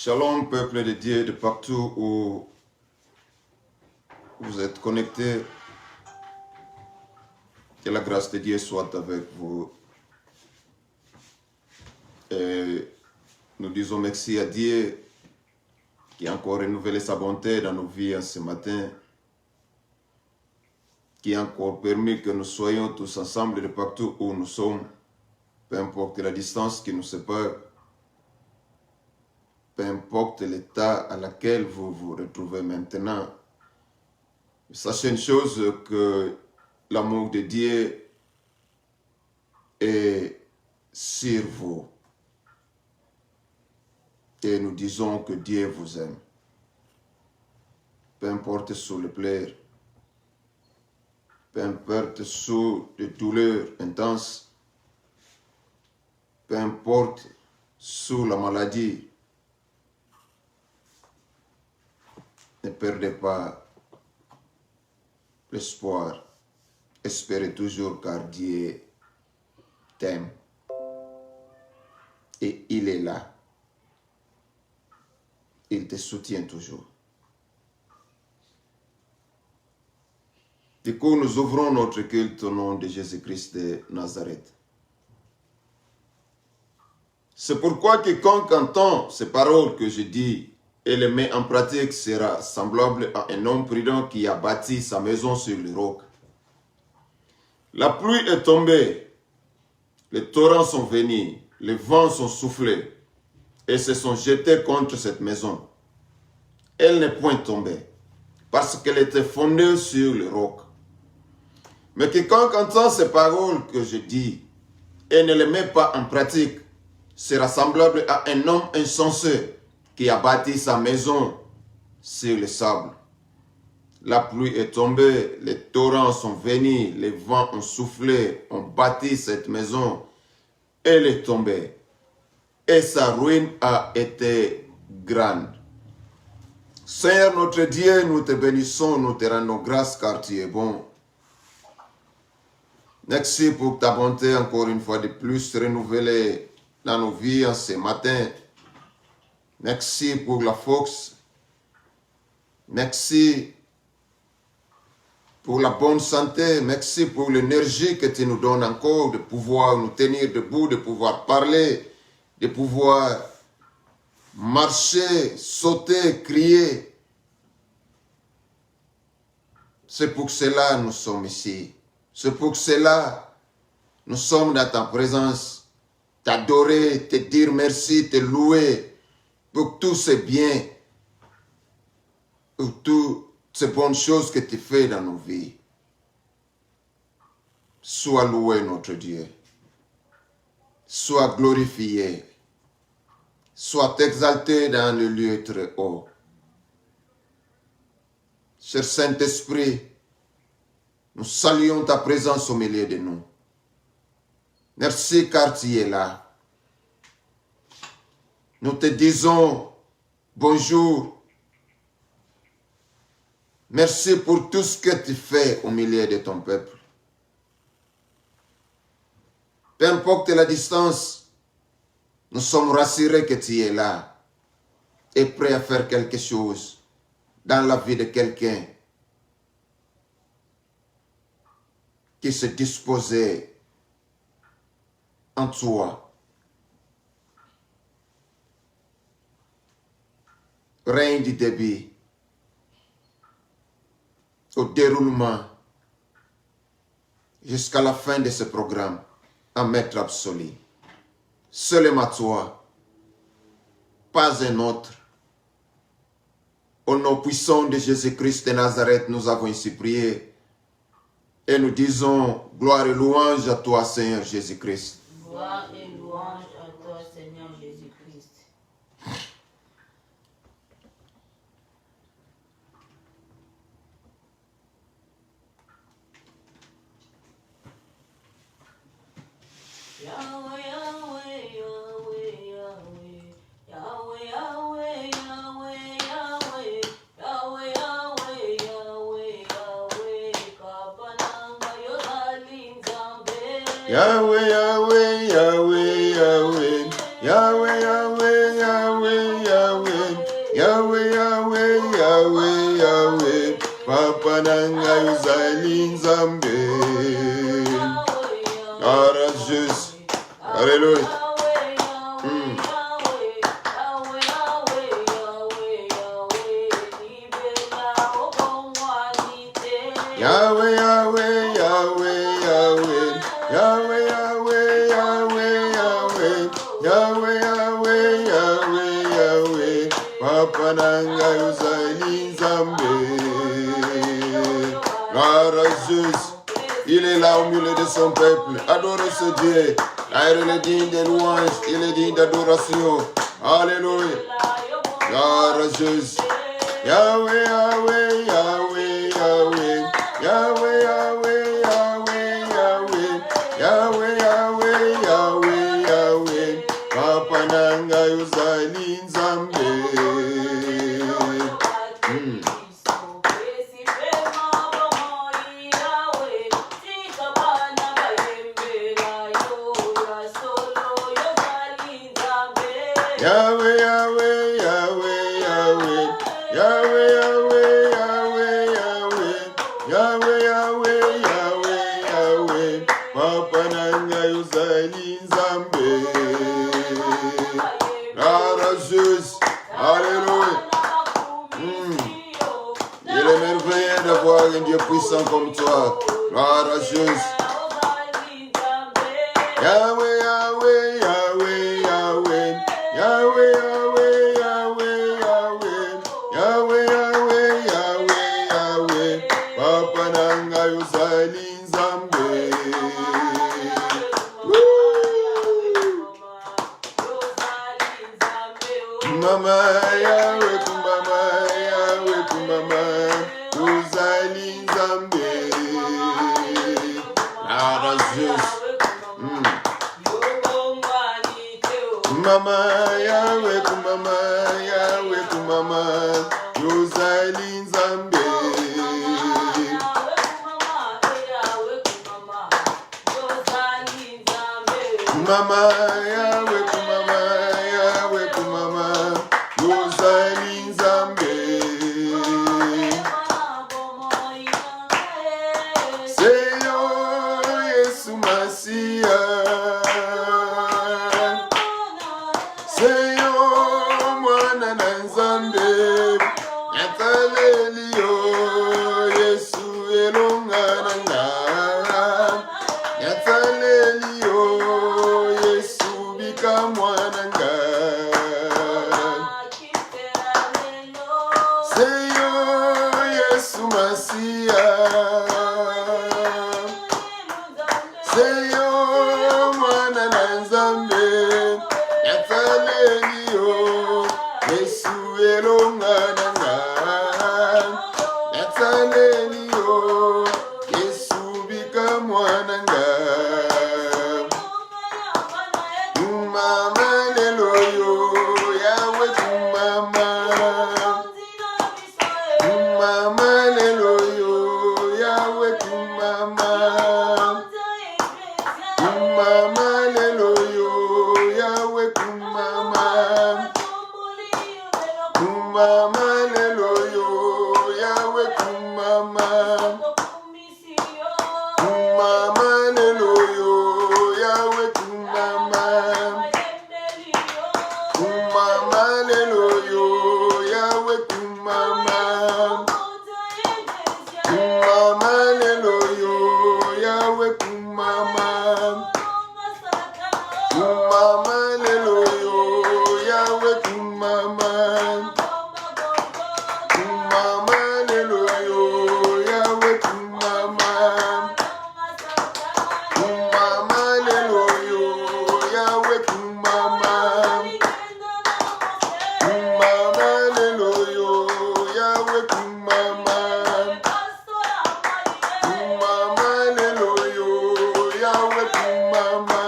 Shalom, peuple de Dieu, de partout où vous êtes connectés. Que la grâce de Dieu soit avec vous. Et nous disons merci à Dieu qui a encore renouvelé sa bonté dans nos vies ce matin, qui a encore permis que nous soyons tous ensemble de partout où nous sommes, peu importe la distance qui nous sépare, peu importe l'état à laquelle vous vous retrouvez maintenant. Sachez une chose, que l'amour de Dieu est sur vous. Et nous disons que Dieu vous aime. Peu importe sous le pleurs, peu importe sous des douleurs intenses, peu importe sous la maladie, ne perdez pas l'espoir. Espérez toujours car Dieu t'aime. Et il est là. Il te soutient toujours. Du coup, nous ouvrons notre culte au nom de Jésus-Christ de Nazareth. C'est pourquoi quiconque entend ces paroles que je dis et les met en pratique sera semblable à un homme prudent qui a bâti sa maison sur le roc. La pluie est tombée, les torrents sont venus, les vents sont soufflés et se sont jetés contre cette maison. Elle n'est point tombée parce qu'elle était fondée sur le roc. Mais quiconque entend ces paroles que je dis et ne les met pas en pratique sera semblable à un homme insensé qui a bâti sa maison sur le sable. La pluie est tombée, les torrents sont venus, les vents ont soufflé, ont bâti cette maison. Elle est tombée et sa ruine a été grande. Seigneur notre Dieu, nous te bénissons, nous te rendons grâce car tu es bon. Merci pour ta bonté encore une fois de plus renouvelée dans nos vies en ce matin. Merci pour la force. Merci pour la bonne santé. Merci pour l'énergie que tu nous donnes encore de pouvoir nous tenir debout, de pouvoir parler, de pouvoir marcher, sauter, crier. C'est pour cela que nous sommes ici. C'est pour cela que nous sommes dans ta présence. T'adorer, te dire merci, te louer pour tous ces biens, pour toutes ces bonnes choses que tu fais dans nos vies. Sois loué notre Dieu. Sois glorifié. Sois exalté dans le lieu très haut. Cher Saint-Esprit, nous saluons ta présence au milieu de nous. Merci car tu es là. Nous te disons bonjour. Merci pour tout ce que tu fais au milieu de ton peuple. Peu importe la distance, nous sommes rassurés que tu es là et prêt à faire quelque chose dans la vie de quelqu'un qui se disposait en toi. Règne du début au déroulement jusqu'à la fin de ce programme en maître absolu. Seulement toi, pas un autre. Au nom puissant de Jésus-Christ de Nazareth, nous avons ainsi prié et nous disons gloire et louange à toi, Seigneur Jésus-Christ. Gloire et louange à toi, Seigneur Jésus-Christ. Yahweh, Yahweh, Yahweh, Yahweh, Yahweh, Yahweh, Yahweh, Yahweh, Yahweh, Yahweh, Yahweh, Kapananga Yodali Nzambe. Yahweh, Yahweh, Yahweh, Yahweh, Yahweh, Yahweh, Yahweh, Yahweh, Yahweh, Yahweh, Yahweh, Yahweh, Papa Nanga Yuzali Nzambe. Courageuse. Alléluia. Yahweh, Yahweh, Yahweh, Yahweh, Yahweh, Yahweh, Yahweh, Yahweh, Yahweh, Yahweh, Yahweh, Yahweh, Papa Nanga Yuzali Nzambe. Courageuse, il est là au milieu de son peuple. Adorez ce Dieu. Là, il est digne de louange, il est digne d'adoration. Alléluia. Courageuse. Yahweh, Yahweh, Yahweh, Yahweh, Yahweh, Yahweh, Yahweh, Yahweh, Yahweh, Yahweh, Yahweh, Yahweh, Papa Nanga Yuzali Nzambe. Yahweh, Yahweh, Yahweh, Yahweh, Yahweh, Yahweh, Yahweh, Yahweh, Yahweh, Yahweh, Yahweh, Yahweh, Papa Nanga Yuzali Nzambe. Courageuse, alléluia. Il est merveilleux d'avoir un Dieu puissant comme toi. Courageuse. Yahweh, Yahweh, Yahweh, Yahweh, Yahweh, Yahweh, Yahweh, Yahweh, Yahweh, Yahweh, Yahweh, Yahweh, Papa Nanga Yuzali Nzambe. Mama, Yahweh, Kumama, Yahweh, Kumama, Yuzali Nzambe. Courageuse. Mama, Yahweh, Kumama, Yahweh, Kumama, Yuzali Nzambe. Mama, Yahweh, Kumama, Yahweh, Kumama, Yuzali Nzambe. Seyo Yesu Masia. Seyo mwana na Nzambe. Yatalelio Yesu elongananga. Yatalelio Yesu bika mwananga. Seyo Yesu Masia. Seyo mwana na Nzambe. Yatalelio Yesu elongananga. Yatalelio Yesu bika mwananga. Mama leloyo Yahweh kumama. Mama leloyo Yahweh kumama. Mama leloyo Yahweh kumama. Mama leloyo Yahweh kumama. Mama leloyo Yahweh kumama. Mama leloyo Yahweh kumama. Mama leloyo Yahweh kumama. Mama leloyo Yahweh kumama. Mama leloyo Yahweh kumama. Mama leloyo Yahweh kumama. Mama leloyo Yahweh kumama. Mama leloyo Yahweh kumama.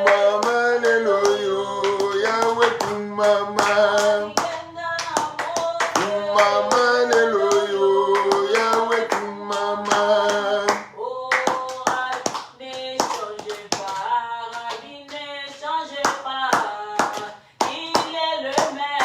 Mama leloyo Yahweh kumama. Mama leloyo Yahweh kumama. Ne changez pas, il ne change pas, il est le même.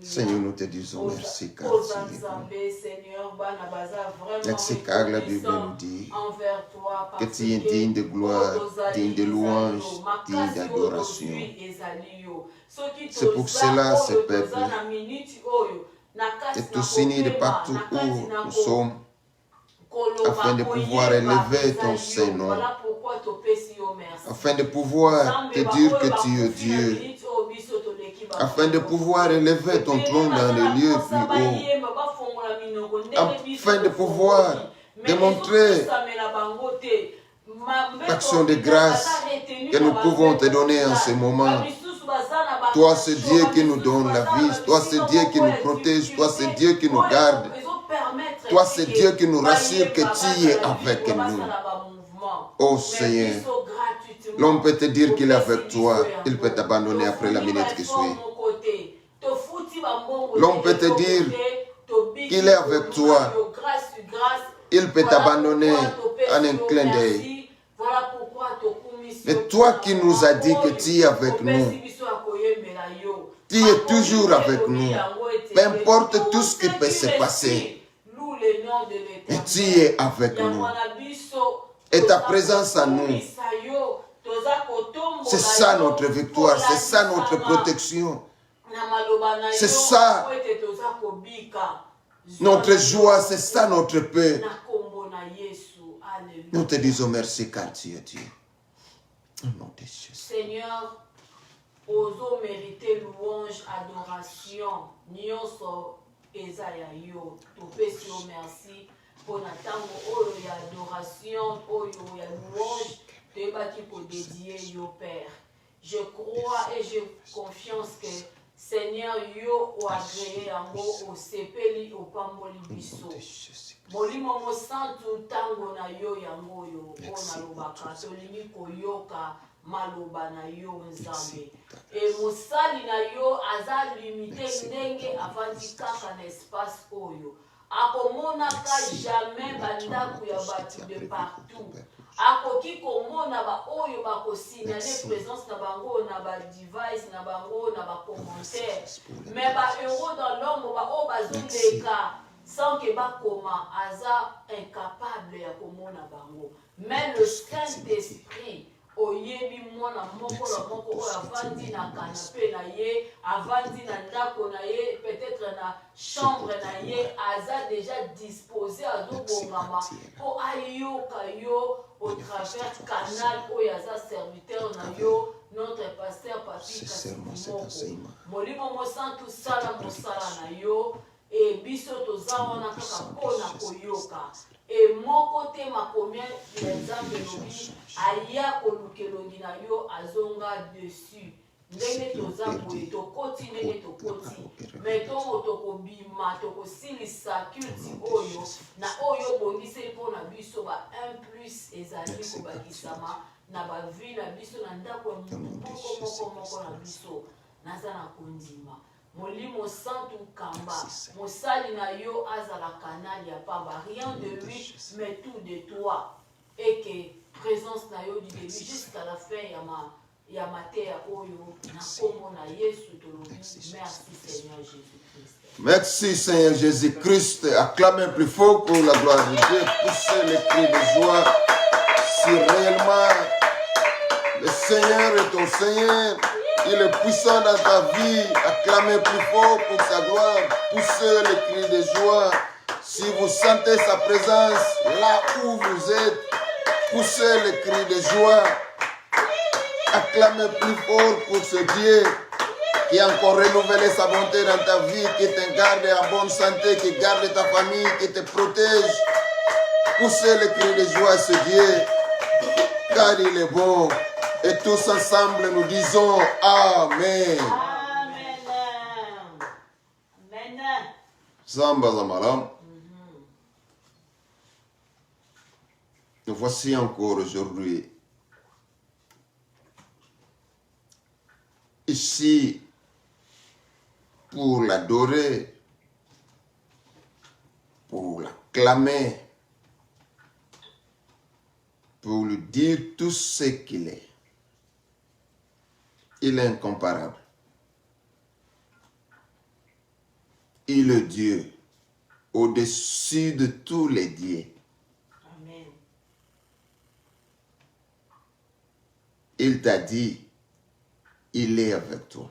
Seigneur, nous te disons merci, car tu es bon. C'est car la Bible nous dit que tu es digne de gloire, digne de louange, digne d'adoration. C'est pour cela, ce peuple est tous unis de partout où nous sommes, afin de pouvoir élever ton Saint-Nom, afin de pouvoir te dire que tu es Dieu, afin de pouvoir élever ton trône dans les lieux plus hauts, afin de pouvoir démontrer l'action de grâce que nous pouvons te donner en ce moment. Toi, c'est Dieu qui nous donne la vie. Toi, c'est Dieu qui nous protège. Toi, c'est Dieu qui nous garde. Toi, c'est Dieu qui nous rassure que tu es avec nous. Oh Seigneur, l'homme peut te dire qu'il est avec toi. Il peut t'abandonner après la minute qui suit. L'homme peut te dire qu'il est avec toi. Il peut t'abandonner en un clin d'œil. Mais toi qui nous as dit que tu es avec nous, tu es toujours avec nous. Peu importe tout ce qui peut se passer, et tu es avec nous. Et ta présence à nous, c'est ça notre victoire, c'est ça notre protection. C'est ça notre joie, c'est ça notre paix. Nous te disons merci car tu es Dieu. Au nom de Jésus. Seigneur, ozo mériter louange, adoration, nyonso ezaya yo. Topesi yo merci pour natango oyo ya adoration, oyo ya louange, tebaki pour dédier yo Père. Je crois et j'ai confiance que Seigneur yo o agréé yango o sepeli o pamboli biso. Molimo mo santu tango na yo yango yo ona lobaka tolingi koyoka maloba na yo nzambe. E mosali na yo aza limité ndenge avandi kaka na espace oyo. Akomonaka jamais bandako ya batu de partout. Akoki komona ba oyo bakosignale présence na bango na ba device na bango na ba commentaire. Mais ba euro dans l'ombre ba o bazuleka sans que bakoma aza incapable ya komona bango. Mais le Saint-Esprit oyebi mwana moko la moko oyo avandi na canapé na ye, avandi na ndako na ye, peut-être na chambre na ye, aza déjà disposé à zobongama po ayoka yo au travers canal oyo aza serviteur na yo, notre pasteur Papi Kasimoko. Molimo mo santu sala mosala na yo, e biso toza wana kaka mpona koyoka. Et mon côté ma combien l'exemple lobi aya kolukelongi na yo azonga dessus ndenge toza boye tokoti ndenge tokoti mais tongo tokobima tokosilisa culti oyo na oyo bongisi mpona biso ba 1+ ezali kobakisama na bavi na biso na ndako moko na biso naza na kondima. Molimo santu kamba, mosali na yo azala kanali ya pamba, rien de lui, mais tout de toi. Et que présence na yo du début jusqu'à la fin ya matéa oyo, na kombo na Yesu tolobi. Merci Seigneur Jésus-Christ. Merci Seigneur Jésus-Christ. Acclamez plus fort pour la gloire de Dieu. Poussez les cris de joie. Si réellement le Seigneur est ton Seigneur, il est puissant dans ta vie. Acclamez plus fort pour sa gloire. Poussez les cris de joie. Si vous sentez sa présence là où vous êtes, poussez les cris de joie. Acclamez plus fort pour ce Dieu qui a encore renouvelé sa bonté dans ta vie, qui te garde en bonne santé, qui garde ta famille, qui te protège. Poussez les cris de joie à ce Dieu, car il est bon. Et tous ensemble, nous disons Amen. Amen. Amen. Zamba Zamalam. Nous voici encore aujourd'hui ici pour l'adorer, pour l'acclamer, pour lui dire tout ce qu'il est. il est incomparable. Il est Dieu, au-dessus de tous les dieux. Amen. Il t'a dit, il est avec toi.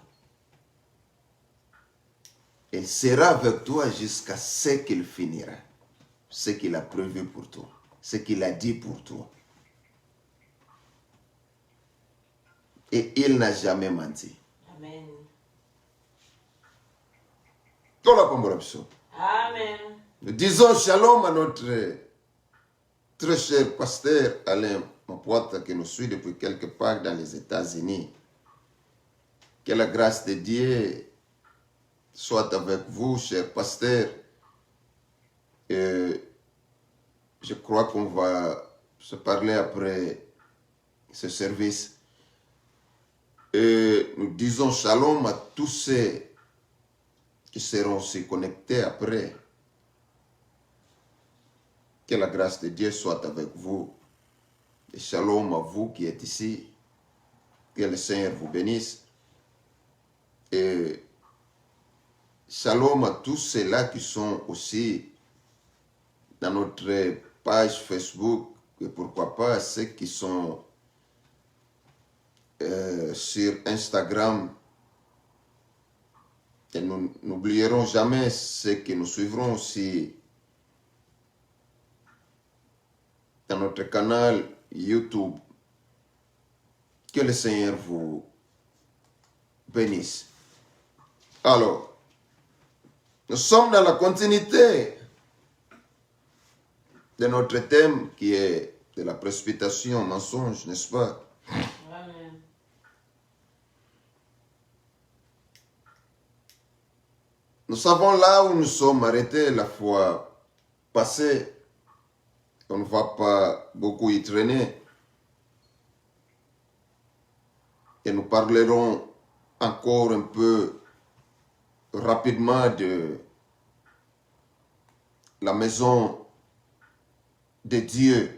Il sera avec toi jusqu'à ce qu'il finira. Ce qu'il a prévu pour toi. Ce qu'il a dit pour toi. Et il n'a jamais menti. Amen. Amen. Nous disons shalom à notre très cher pasteur Alain Mpoata qui nous suit depuis quelque part dans les États-Unis. Que la grâce de Dieu soit avec vous, cher pasteur. Et je crois qu'on va se parler après ce service. Et nous disons shalom à tous ceux qui seront aussi connectés après. Que la grâce de Dieu soit avec vous. Et shalom à vous qui êtes ici. Que le Seigneur vous bénisse. Et shalom à tous ceux-là qui sont aussi dans notre page Facebook. Et pourquoi pas ceux qui sont sur Instagram. Et nous n'oublierons jamais ceux qui nous suivront aussi dans notre canal YouTube. Que le Seigneur vous bénisse. Alors, nous sommes dans la continuité de notre thème qui est de la précipitation, mensonge, n'est-ce pas? Amen. Nous savons là où nous sommes arrêtés la fois passée. On ne va pas beaucoup y traîner. Et nous parlerons encore un peu rapidement de la maison de Dieu.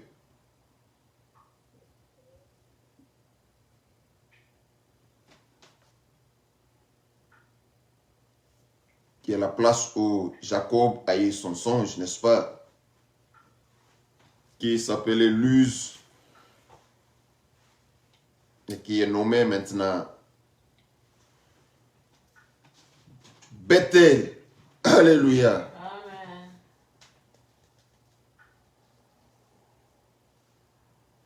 Qui est la place où Jacob a eu son songe, n'est-ce pas? Qui s'appelait Luz. Et qui est nommé maintenant Bethel. Alléluia. Amen.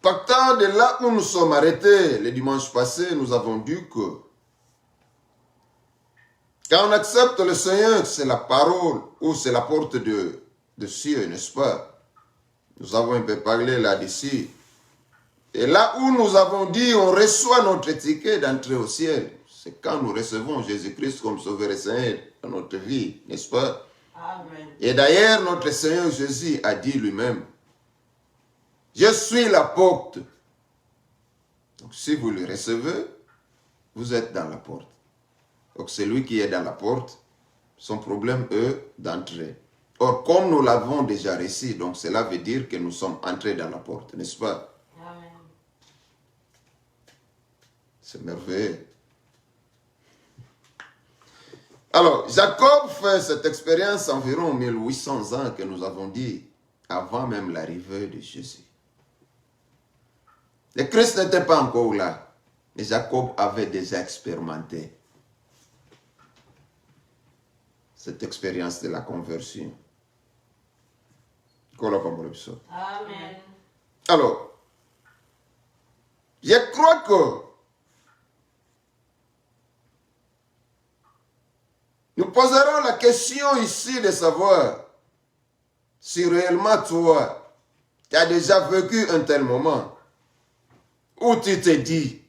Partant de là où nous sommes arrêtés le dimanche passé, nous avons dit que quand on accepte le Seigneur, c'est la parole ou c'est la porte de cieux, n'est-ce pas? Nous avons un peu parlé là-dessus. Et là où nous avons dit, on reçoit notre ticket d'entrée au ciel. C'est quand nous recevons Jésus-Christ comme Sauveur et Seigneur dans notre vie, n'est-ce pas? Amen. Et d'ailleurs, notre Seigneur Jésus a dit lui-même, je suis la porte. Donc si vous le recevez, vous êtes dans la porte. Donc celui qui est dans la porte, son problème est d'entrer. Or, comme nous l'avons déjà reçu, donc cela veut dire que nous sommes entrés dans la porte, n'est-ce pas? Amen. C'est merveilleux. Alors, Jacob fait cette expérience environ 1800 ans que nous avons dit, avant même l'arrivée de Jésus. Le Christ n'était pas encore là, mais Jacob avait déjà expérimenté cette expérience de la conversion. Amen. Alors, je crois que nous poserons la question ici de savoir si réellement toi, tu as déjà vécu un tel moment où tu te dis,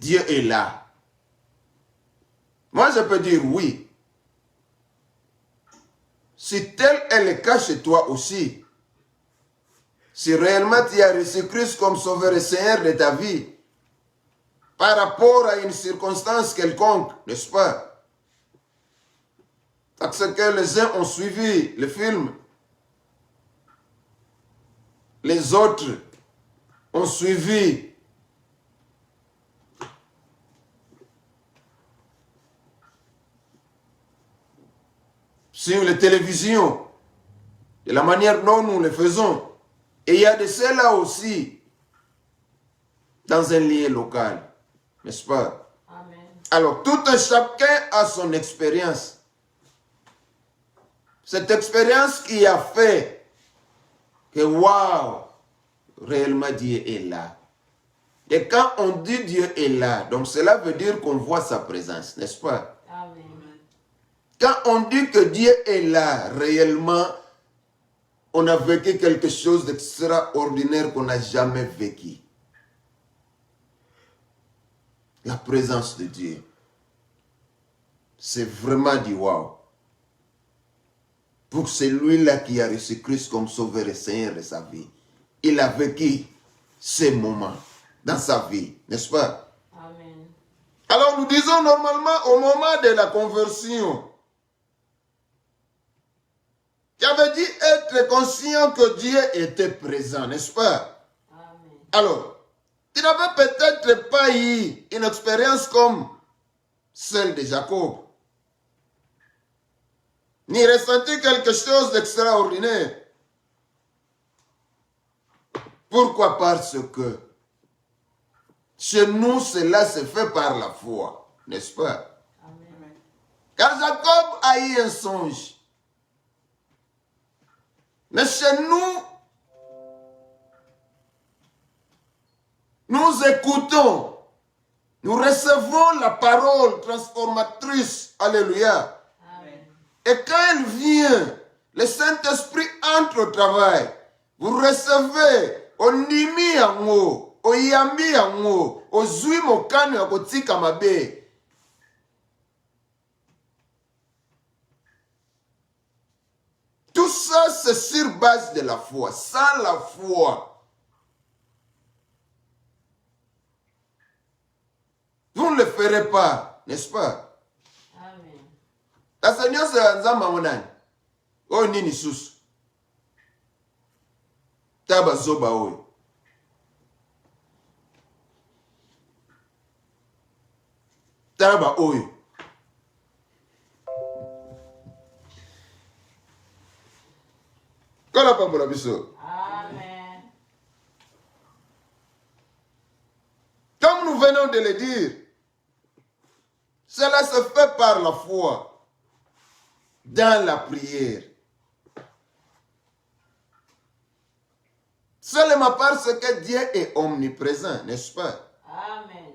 Dieu est là. Moi, je peux dire oui. Si tel est le cas chez toi aussi, si réellement tu as reçu Christ comme Sauveur et Seigneur de ta vie, par rapport à une circonstance quelconque, n'est-ce pas? Parce que les uns ont suivi le film, les autres ont suivi sur les télévisions, de la manière dont nous le faisons. Et il y a de cela aussi dans un lieu local, n'est-ce pas? Amen. Alors, tout un chacun a son expérience. Cette expérience qui a fait que, waouh, réellement Dieu est là. Et quand on dit Dieu est là, donc cela veut dire qu'on voit sa présence, n'est-ce pas? Amen. Quand on dit que Dieu est là, réellement, on a vécu quelque chose d'extraordinaire qu'on n'a jamais vécu. La présence de Dieu. C'est vraiment du wow. Pour celui-là qui a reçu Christ comme sauveur et Seigneur de sa vie, il a vécu ces moments dans sa vie, n'est-ce pas? Amen. Alors nous disons normalement au moment de la conversion, tu avais dit être conscient que Dieu était présent, n'est-ce pas? Amen. Alors, tu n'avais peut-être pas eu une expérience comme celle de Jacob, ni ressenti quelque chose d'extraordinaire. Pourquoi? Parce que chez nous, cela se fait par la foi, n'est-ce pas? Amen. Car Jacob a eu un songe. Mais chez nous, nous écoutons, nous recevons la parole transformatrice. Alléluia. Amen. Et quand elle vient, le Saint-Esprit entre au travail. Vous recevez, onimi yango, oyambi yango, ozui mokano ya kotika mabe. Tout ça, c'est sur base de la foi. Sans la foi, vous ne le ferez pas, n'est-ce pas? Amen. La Seigneur se nzamba monani. Oh nini susu. Taba zoba oyo. Taba oyo. Kola pambola biso. Amen. Comme nous venons de le dire, cela se fait par la foi, dans la prière. Seulement parce que Dieu est omniprésent, n'est-ce pas? Amen.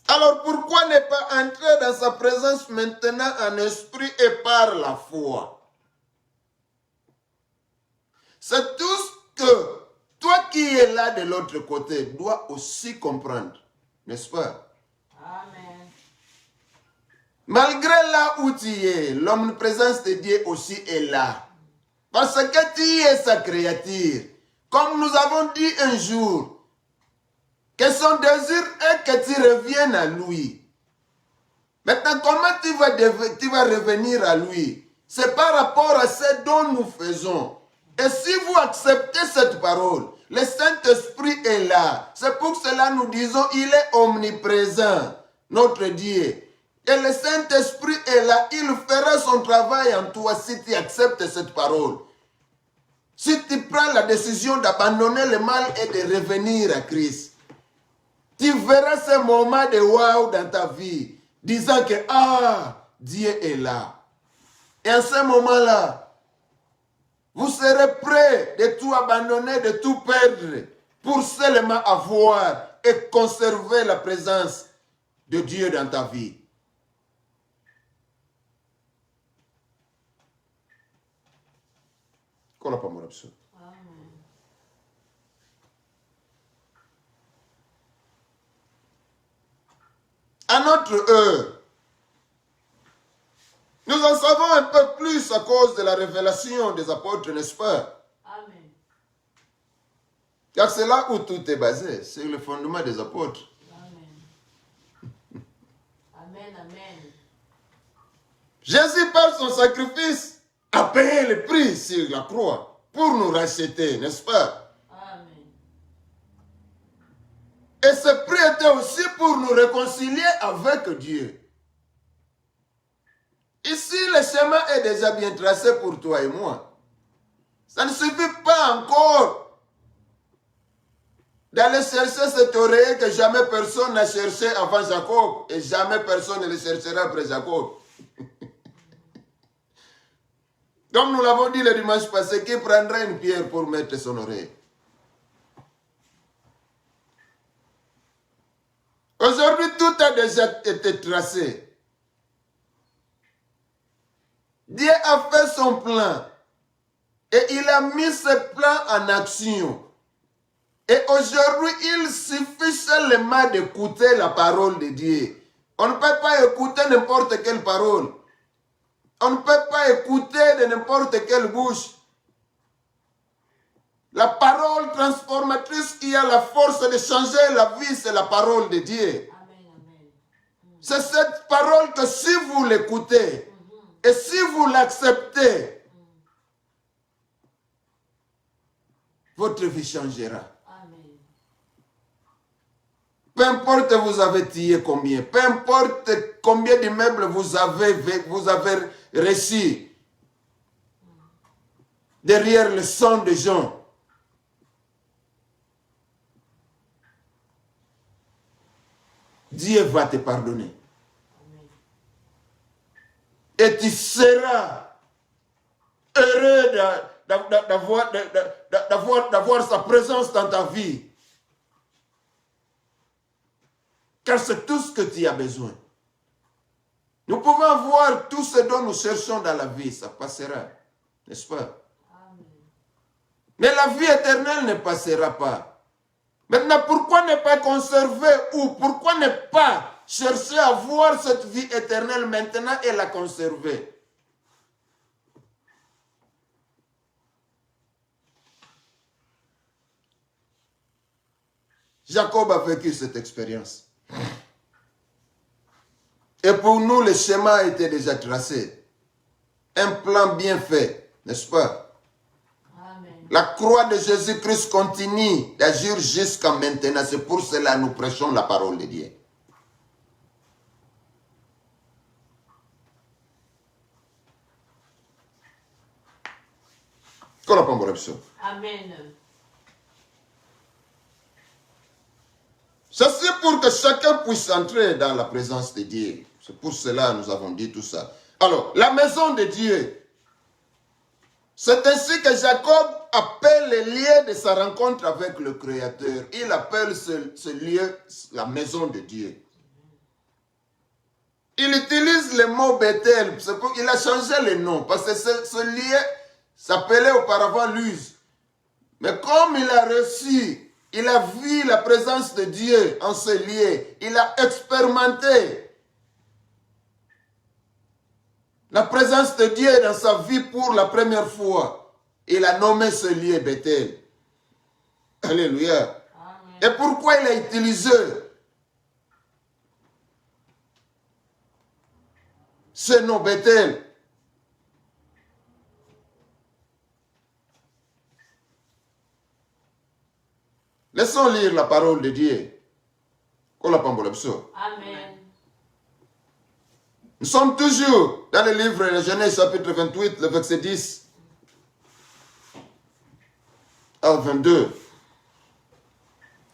Alors pourquoi ne pas entrer dans sa présence maintenant en esprit et par la foi? C'est tout ce que toi qui es là de l'autre côté dois aussi comprendre, n'est-ce pas? Amen. Malgré là où tu es, l'omniprésence de Dieu aussi est là. Parce que tu es sa créature. Comme nous avons dit un jour, que son désir est que tu reviennes à lui. Maintenant, comment tu vas revenir à lui? C'est par rapport à ce dont nous faisons. Et si vous acceptez cette parole, le Saint-Esprit est là. C'est pour cela que nous disons, il est omniprésent, notre Dieu. Et le Saint-Esprit est là, il fera son travail en toi si tu acceptes cette parole. Si tu prends la décision d'abandonner le mal et de revenir à Christ, tu verras ce moment de wow dans ta vie, disant que, Dieu est là. Et en ce moment-là, vous serez prêt de tout abandonner, de tout perdre, pour seulement avoir et conserver la présence de Dieu dans ta vie. Amen. À notre heure, nous en savons un peu plus à cause de la révélation des apôtres, n'est-ce pas? Amen. Car c'est là où tout est basé, c'est le fondement des apôtres. Amen. Amen. Amen. Jésus, par son sacrifice, a payé le prix sur la croix pour nous racheter, n'est-ce pas? Amen. Et ce prix était aussi pour nous réconcilier avec Dieu. Ici, le chemin est déjà bien tracé pour toi et moi. Ça ne suffit pas encore d'aller chercher cet oreiller que jamais personne n'a cherché avant Jacob et jamais personne ne le cherchera après Jacob. Comme nous l'avons dit le dimanche passé, qui prendra une pierre pour mettre son oreille? Aujourd'hui, tout a déjà été tracé. Dieu a fait son plan et il a mis ce plan en action. Et aujourd'hui, il suffit seulement d'écouter la parole de Dieu. On ne peut pas écouter n'importe quelle parole. On ne peut pas écouter de n'importe quelle bouche. La parole transformatrice qui a la force de changer la vie, c'est la parole de Dieu. C'est cette parole que si vous l'écoutez et si vous l'acceptez, votre vie changera. Peu importe vous avez tiré combien, peu importe combien d'immeubles vous avez reçus derrière le sang des gens. Dieu va te pardonner. Et tu seras heureux d'avoir sa présence dans ta vie. Car c'est tout ce que tu as besoin. Nous pouvons avoir tout ce dont nous cherchons dans la vie, ça passera, n'est-ce pas? Amen. Mais la vie éternelle ne passera pas. Maintenant, pourquoi ne pas conserver ou pourquoi ne pas chercher à voir cette vie éternelle maintenant et la conserver? Jacob a vécu cette expérience. Et pour nous, le schéma était déjà tracé. Un plan bien fait, n'est-ce pas? Amen. La croix de Jésus-Christ continue d'agir jusqu'à maintenant. C'est pour cela que nous prêchons la parole de Dieu. Amen. Ça, c'est pour que chacun puisse entrer dans la présence de Dieu. C'est pour cela que nous avons dit tout ça. Alors, la maison de Dieu. C'est ainsi que Jacob appelle le lieu de sa rencontre avec le Créateur. Il appelle ce lieu la maison de Dieu. Il utilise le mot Bethel. Il a changé le nom parce que ce lieu s'appelait auparavant Luz. Mais comme il a reçu, il a vu la présence de Dieu en ce lieu. Il a expérimenté la présence de Dieu dans sa vie pour la première fois. Il a nommé ce lieu Bethel. Alléluia. Amen. Et pourquoi il a utilisé ce nom Bethel? Laissons lire la parole de Dieu. Amen. Nous sommes toujours dans le livre de Genèse chapitre 28, le verset 10 à 22.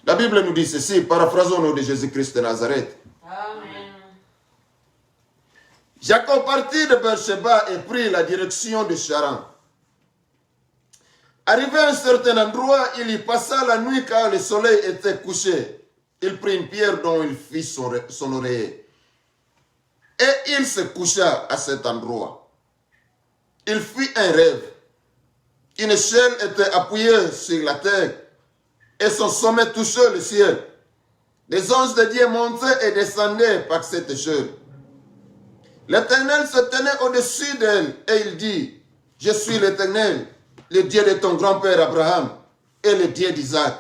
La Bible nous dit ceci, paraphrasons au nom de Jésus-Christ de Nazareth. Amen. Jacob partit de Beersheba et prit la direction de Charan. Arrivé à un certain endroit, il y passa la nuit car le soleil était couché. Il prit une pierre dont il fit son oreiller. Et il se coucha à cet endroit. Il fit un rêve. Une échelle était appuyée sur la terre et son sommet touchait le ciel. Les anges de Dieu montaient et descendaient par cette échelle. L'Éternel se tenait au-dessus d'elle et il dit, « Je suis l'Éternel, le Dieu de ton grand-père Abraham et le Dieu d'Isaac.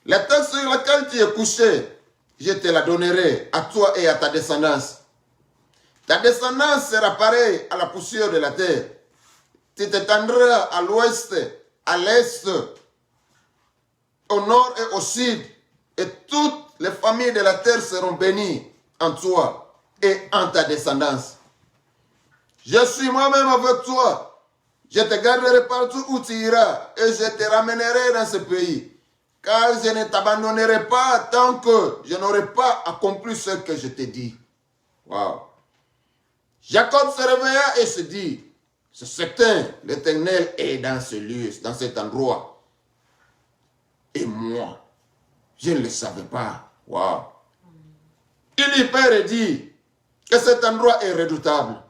La terre sur laquelle tu es couché, je te la donnerai à toi et à ta descendance. Ta descendance sera pareille à la poussière de la terre. Tu t'étendras à l'ouest, à l'est, au nord et au sud, et toutes les familles de la terre seront bénies en toi et en ta descendance. Je suis moi-même avec toi. Je te garderai partout où tu iras et je te ramènerai dans ce pays. Car je ne t'abandonnerai pas tant que je n'aurai pas accompli ce que je t'ai dit. Wow. Jacob se réveilla et se dit, c'est certain, l'Éternel est dans ce lieu, dans cet endroit. Et moi, je ne le savais pas. Wow. Il y perd et dit que cet endroit est redoutable.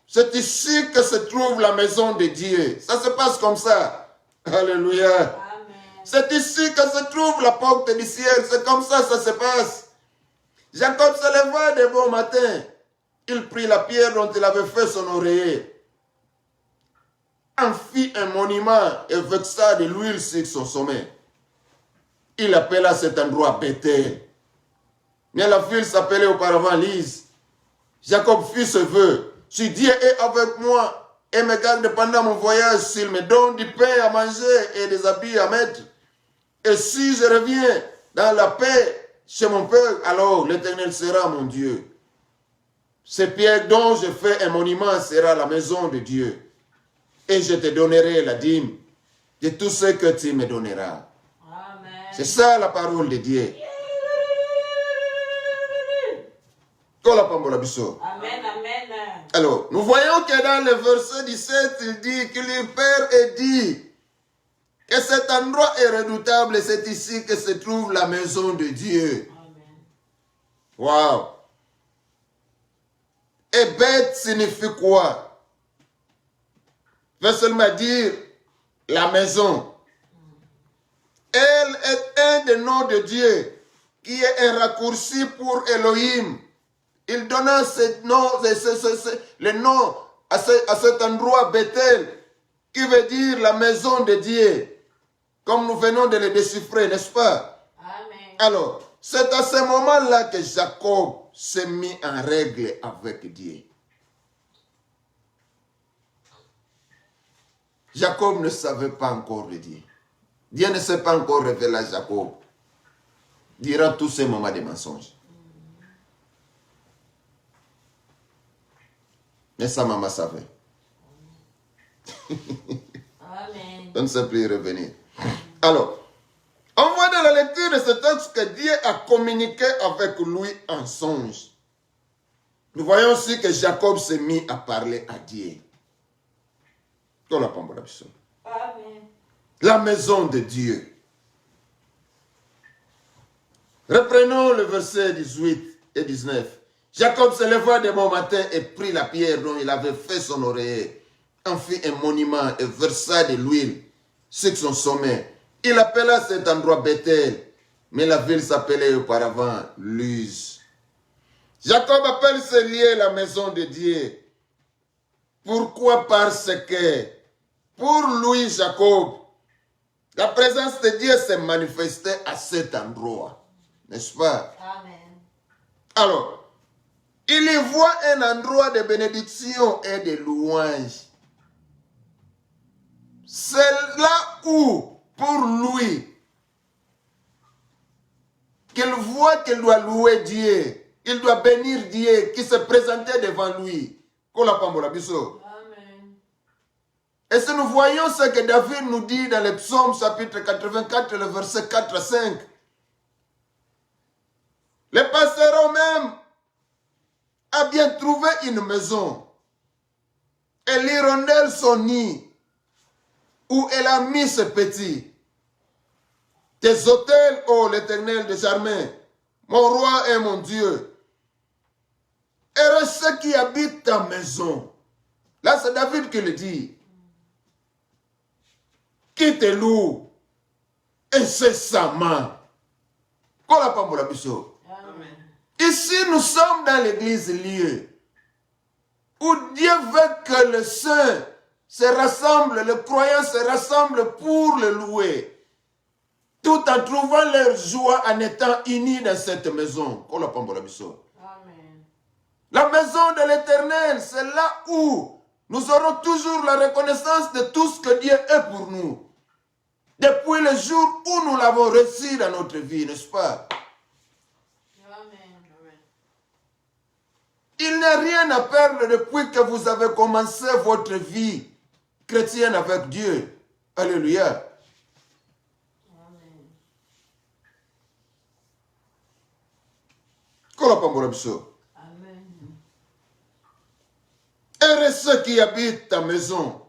C'est ici que se trouve la maison de Dieu. Ça se passe comme ça. Alléluia. Amen. C'est ici que se trouve la porte du ciel. C'est comme ça se passe. Jacob se leva de bon matin. Il prit la pierre dont il avait fait son oreiller, en fit un monument et versa de l'huile sur son sommet. Il appela cet endroit Bethel. Mais la ville s'appelait auparavant Lise. Jacob fit ce vœu. Si Dieu est avec moi et me garde pendant mon voyage, s'il me donne du pain à manger et des habits à mettre, et si je reviens dans la paix chez mon père, alors l'Éternel sera mon Dieu. Ces pierres dont je fais un monument sera la maison de Dieu. Et je te donnerai la dîme de tout ce que tu me donneras. C'est ça la parole de Dieu. Amen, amen. Alors, nous voyons que dans le verset 17, il dit qu'il lui père et dit que cet endroit est redoutable et c'est ici que se trouve la maison de Dieu. Amen. Wow. Et Beth signifie quoi? Je veux seulement dire la maison. Elle est un des noms de Dieu qui est un raccourci pour Elohim. Il donna le nom à cet endroit Bethel, qui veut dire la maison de Dieu, comme nous venons de le déchiffrer, n'est-ce pas? Amen. Alors, c'est à ce moment-là que Jacob s'est mis en règle avec Dieu. Jacob ne savait pas encore de Dieu. Dieu ne s'est pas encore révélé à Jacob durant tous ces moments de mensonges. Mais sa maman savait. Amen. On ne sait plus y revenir. Alors, on voit dans la lecture de ce texte que Dieu a communiqué avec lui en songe. Nous voyons aussi que Jacob s'est mis à parler à Dieu. Amen. La maison de Dieu. Reprenons le verset 18 et 19. Jacob se leva de bon matin et prit la pierre dont il avait fait son oreiller, en fit un monument et versa de l'huile sur son sommet. Il appela cet endroit Bethel, mais la ville s'appelait auparavant Luz. Jacob appelle ce lieu la maison de Dieu. Pourquoi? Parce que pour lui, Jacob, la présence de Dieu s'est manifestée à cet endroit. N'est-ce pas? Amen. Alors, il y voit un endroit de bénédiction et de louange. C'est là où, pour lui, qu'il voit qu'il doit louer Dieu, il doit bénir Dieu qui se présentait devant lui. Amen. Et si nous voyons ce que David nous dit dans le psaume chapitre 84, le verset 4 à 5, les passeront même a bien trouvé une maison et l'hirondelle son nid où elle a mis ses petits. Tes autels, ô l'Éternel des armées, mon roi et mon Dieu. Heureux ceux qui habitent ta maison. Là, c'est David qui le dit. Qui te loue incessamment. Amen. Ici, nous sommes dans l'église lieu où Dieu veut que les saints se rassemblent, les croyants se rassemblent pour le louer, tout en trouvant leur joie en étant unis dans cette maison. Amen. La maison de l'Éternel, c'est là où nous aurons toujours la reconnaissance de tout ce que Dieu est pour nous. Depuis le jour où nous l'avons reçu dans notre vie, n'est-ce pas? Amen. Il n'y a rien à perdre depuis que vous avez commencé votre vie chrétienne avec Dieu. Alléluia. Amen. Heureux ceux qui habitent ta maison.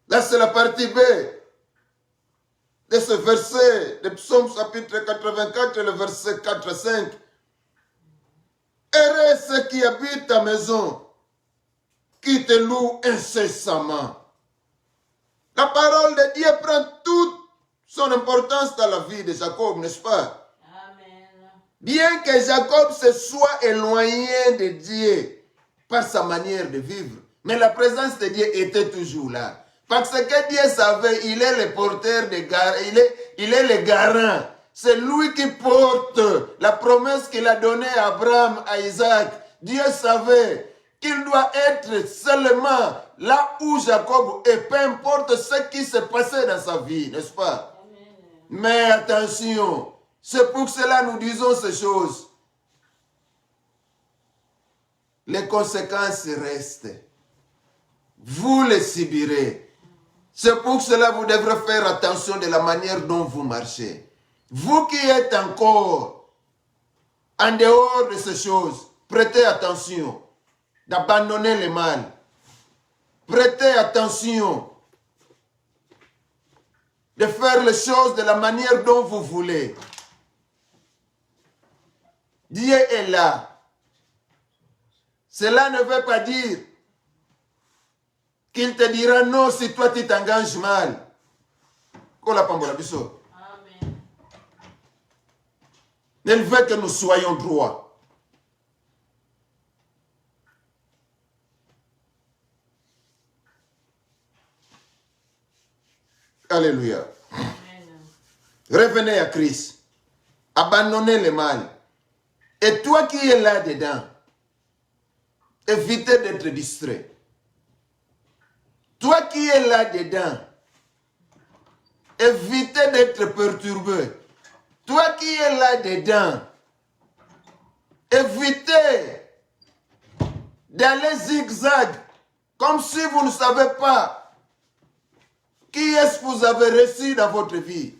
Là, c'est la partie B de ce verset de Psaume chapitre 84, le verset 4 à 5. Heureux ceux qui habitent ta maison, qui te louent incessamment. La parole de Dieu prend toute son importance dans la vie de Jacob, n'est-ce pas? Amen. Bien que Jacob se soit éloigné de Dieu par sa manière de vivre, mais la présence de Dieu était toujours là. Parce que Dieu savait, il est le porteur de garant, il est le garant. C'est lui qui porte la promesse qu'il a donnée à Abraham, à Isaac. Dieu savait qu'il doit être seulement là où Jacob est, peu importe ce qui s'est passé dans sa vie, n'est-ce pas? Amen. Mais attention, c'est pour cela que nous disons ces choses. Les conséquences restent. Vous les subirez. C'est pour cela que vous devrez faire attention de la manière dont vous marchez. Vous qui êtes encore en dehors de ces choses, prêtez attention d'abandonner le mal. Prêtez attention de faire les choses de la manière dont vous voulez. Dieu est là. Cela ne veut pas dire qu'il te dira non si toi tu t'engages mal. Amen. Il veut que nous soyons droits. Alléluia. Amen. Revenez à Christ. Abandonnez le mal. Et toi qui es là-dedans, évitez d'être distrait. Toi qui es là-dedans, évitez d'être perturbé. Toi qui es là-dedans, évitez d'aller zigzag, comme si vous ne savez pas qui est-ce que vous avez reçu dans votre vie.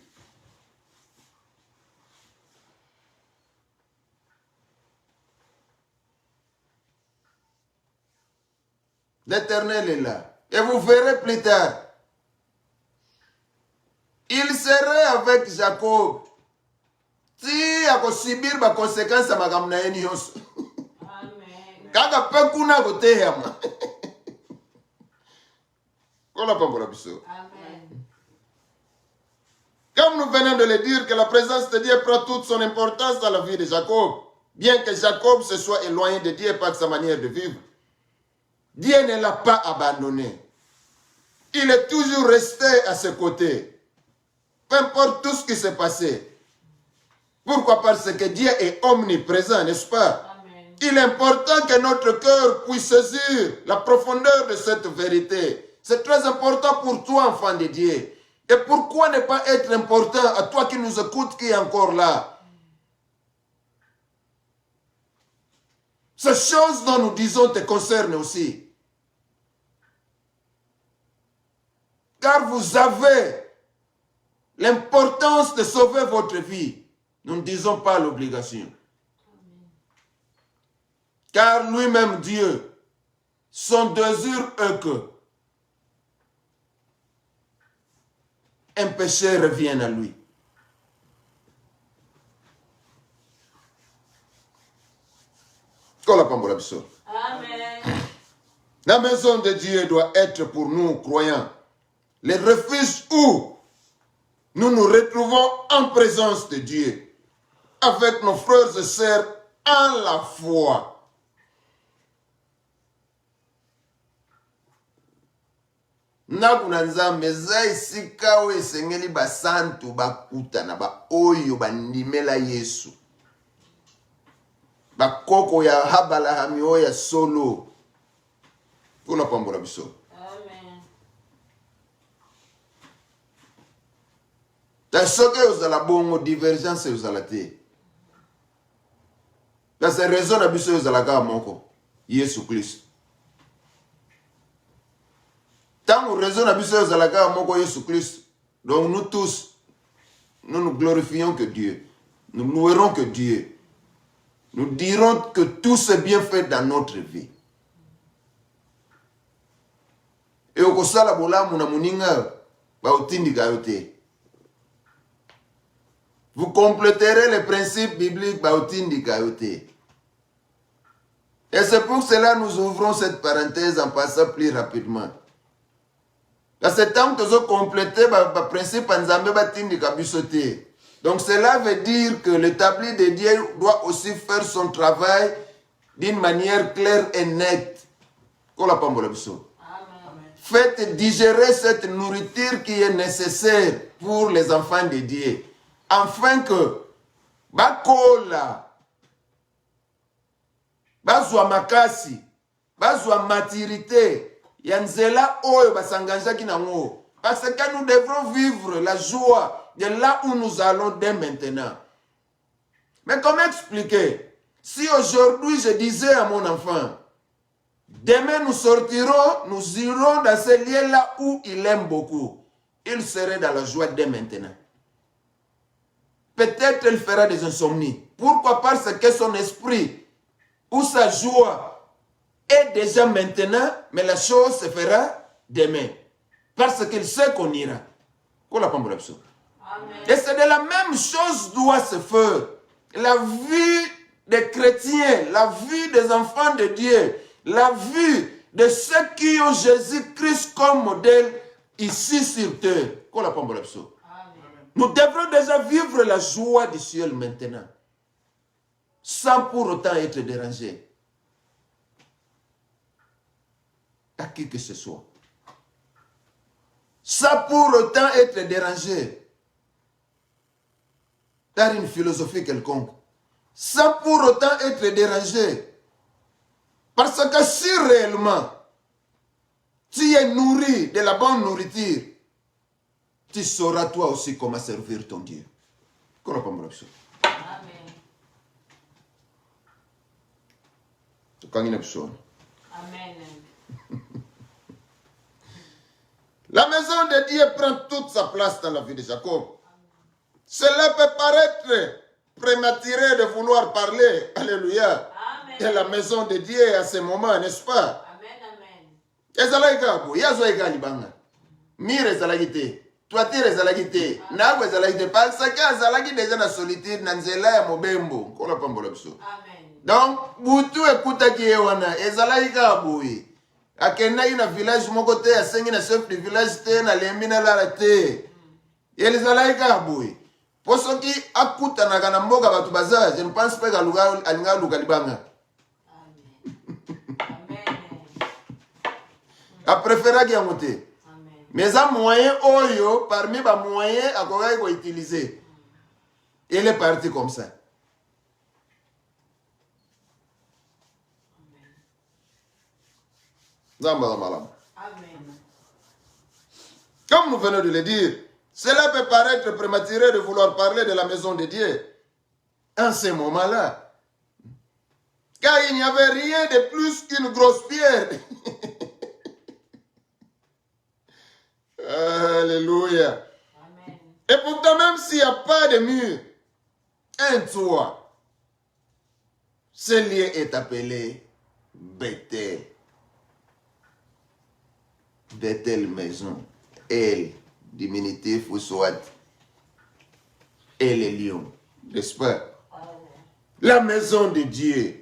L'Éternel est là. Et vous verrez plus tard. Il serait avec Jacob. Si ako subir ba conséquence makambo na ye nyonso. Amen. Kaka pe kuna koteyama. Kola pambola biso. Amen. Comme nous venons de le dire, que la présence de Dieu prend toute son importance dans la vie de Jacob. Bien que Jacob se soit éloigné de Dieu par sa manière de vivre, Dieu ne l'a pas abandonné. Il est toujours resté à ses côtés. Peu importe tout ce qui s'est passé. Pourquoi? Parce que Dieu est omniprésent, n'est-ce pas? Amen. Il est important que notre cœur puisse saisir la profondeur de cette vérité. C'est très important pour toi, enfant de Dieu. Et pourquoi ne pas être important à toi qui nous écoutes, qui est encore là? Ces choses dont nous disons te concernent aussi. Car vous avez l'importance de sauver votre vie. Nous ne disons pas l'obligation. Car lui-même, Dieu, son désir est que un péché revienne à lui. Amen. La maison de Dieu doit être pour nous, croyants, le refuge où nous nous retrouvons en présence de Dieu, avec nos frères et sœurs en la foi. Nakuna nzambe eza esika oyo esengeli basantu bakutana ba oyo bandimela Yesu. Bakoko ya Abraham oyo ya solo. Kuna pambola biso. Amen. Ta soki ozala bongo divergence ozala te. Na c'est raison na biso ozala ka moko. Jésus-Christ. Tant que raison à biso zalaka moko Jésus-Christ. Donc nous tous, nous nous glorifions que Dieu. Nous louerons que Dieu. Nous dirons que tout s'est bien fait dans notre vie. Et au kosala bolamu na muninga ba otindika yote. Vous compléterez les principes bibliques ba otindika yote. Et c'est pour cela que nous ouvrons cette parenthèse en passant plus rapidement. Dans ce temps que nous compléter le principe en batindika bisote. Donc cela veut dire que l'établi de Dieu doit aussi faire son travail d'une manière claire et nette. Faites digérer cette nourriture qui est nécessaire pour les enfants de Dieu. Afin que bakola, bazwa makasi, bazwa maturité, yanzela oyo basanganja kinango. Parce que nous devrons vivre la joie de là où nous allons dès maintenant. Mais comment expliquer? Si aujourd'hui je disais à mon enfant, demain nous sortirons, nous irons dans ce lieu-là où il aime beaucoup, il serait dans la joie dès maintenant. Peut-être il fera des insomnies. Pourquoi? Parce que son esprit ou sa joie est déjà maintenant, mais la chose se fera demain. Parce qu'il sait qu'on ira. Et c'est de la même chose doit se faire. La vie des chrétiens, la vie des enfants de Dieu, la vie de ceux qui ont Jésus-Christ comme modèle ici sur terre. Nous devrons déjà vivre la joie du ciel maintenant, sans pour autant être dérangés. À qui que ce soit. Sans pour autant être dérangé par une philosophie quelconque. Sans pour autant être dérangé. Parce que si réellement tu es nourri de la bonne nourriture, tu sauras toi aussi comment servir ton Dieu. Amen. Amen. La maison de Dieu prend toute sa place dans la vie de Jacob. Cela peut paraître prématuré de vouloir parler, alléluia, de la maison de Dieu à ce moment, n'est-ce pas? Donc, butu ekutaki ewana, ezalaika boui. Akena ina village mokote, asengi na chef de village te, na lemina lara te. Elizalaika boui. Posoki akuta na kana mboka batu baza, je ne pense pas que alinga luka libanga. A préféra ki yangote. Mais un moyen oyo, parmi ba moyens, à quoi il faut utiliser. Il est parti comme ça. Amen. Comme nous venons de le dire, cela peut paraître prématuré de vouloir parler de la maison de Dieu en ce moment-là. Car il n'y avait rien de plus qu'une grosse pierre. Alléluia. Amen. Et pourtant, même s'il n'y a pas de mur, un toit, ce lieu est appelé Bethel. Bethel maison. Elle, diminutif ou soit, et les lions. N'est-ce pas? La maison de Dieu.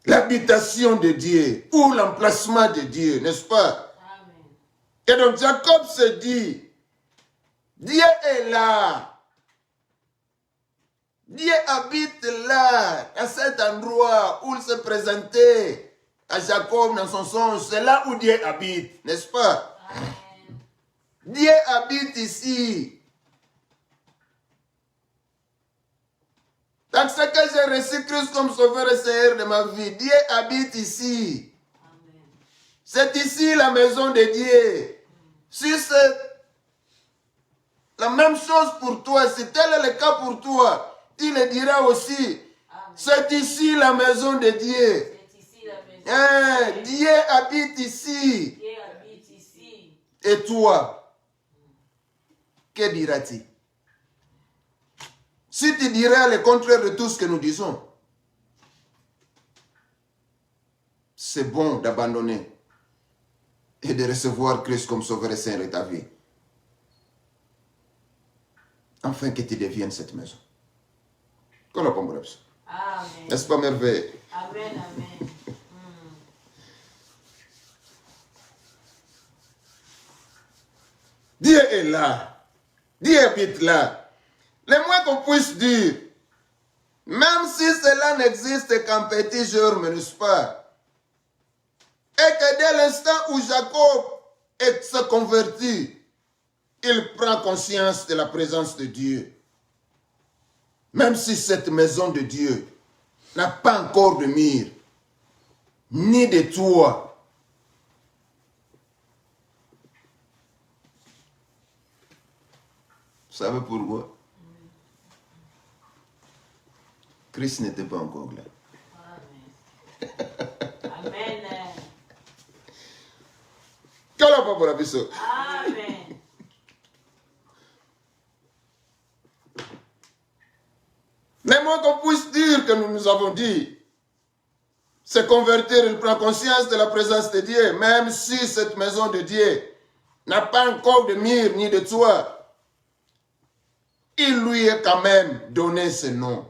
L'habitation de Dieu ou l'emplacement de Dieu, n'est-ce pas? Amen. Et donc Jacob se dit, Dieu est là. Dieu habite là, à cet endroit où il se présentait à Jacob dans son songe. C'est là où Dieu habite, n'est-ce pas? Amen. Dieu habite ici. Parce que j'ai reçu Christ comme sauveur et Seigneur de ma vie, Dieu habite ici. Amen. C'est ici la maison de Dieu. Si c'est la même chose pour toi, si tel est le cas pour toi, tu le diras aussi. Amen. C'est ici la maison de Dieu. C'est ici la maison de Dieu. Dieu habite ici. Dieu habite ici. Et toi, que diras-tu? Si tu dirais le contraire de tout ce que nous disons, c'est bon d'abandonner et de recevoir Christ comme sauveur et Seigneur de ta vie. Afin que tu deviennes cette maison. Amen. N'est-ce pas merveilleux? Amen, amen. Dieu est là. Dieu habite là. Le moins qu'on puisse dire, même si cela n'existe qu'en petit jour, mais n'est-ce pas? Et que dès l'instant où Jacob se convertit, il prend conscience de la présence de Dieu. Même si cette maison de Dieu n'a pas encore de mur, ni de toit. Vous savez pourquoi? Christ n'était pas encore là. Amen. Amen. Amen. Mais moi qu'on puisse dire que nous avons dit, se convertir, il prend conscience de la présence de Dieu, même si cette maison de Dieu n'a pas encore de mur ni de toit, il lui est quand même donné ce nom.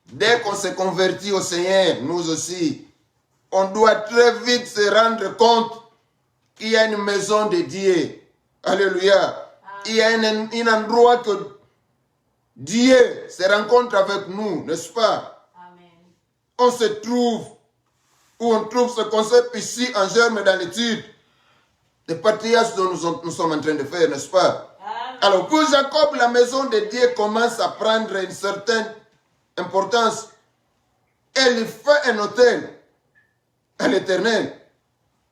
Dès qu'on se convertit au Seigneur, nous aussi, on doit très vite se rendre compte qu'il y a une maison de Dieu. Alléluia. Il y a un endroit que Dieu se rencontre avec nous, n'est-ce pas? Amen. On se trouve, où on trouve ce concept ici en germe dans l'étude des patriarches dont nous sommes en train de faire, n'est-ce pas? Amen. Alors pour Jacob, la maison de Dieu commence à prendre une certaine importance. Et il fait un autel à l'Éternel.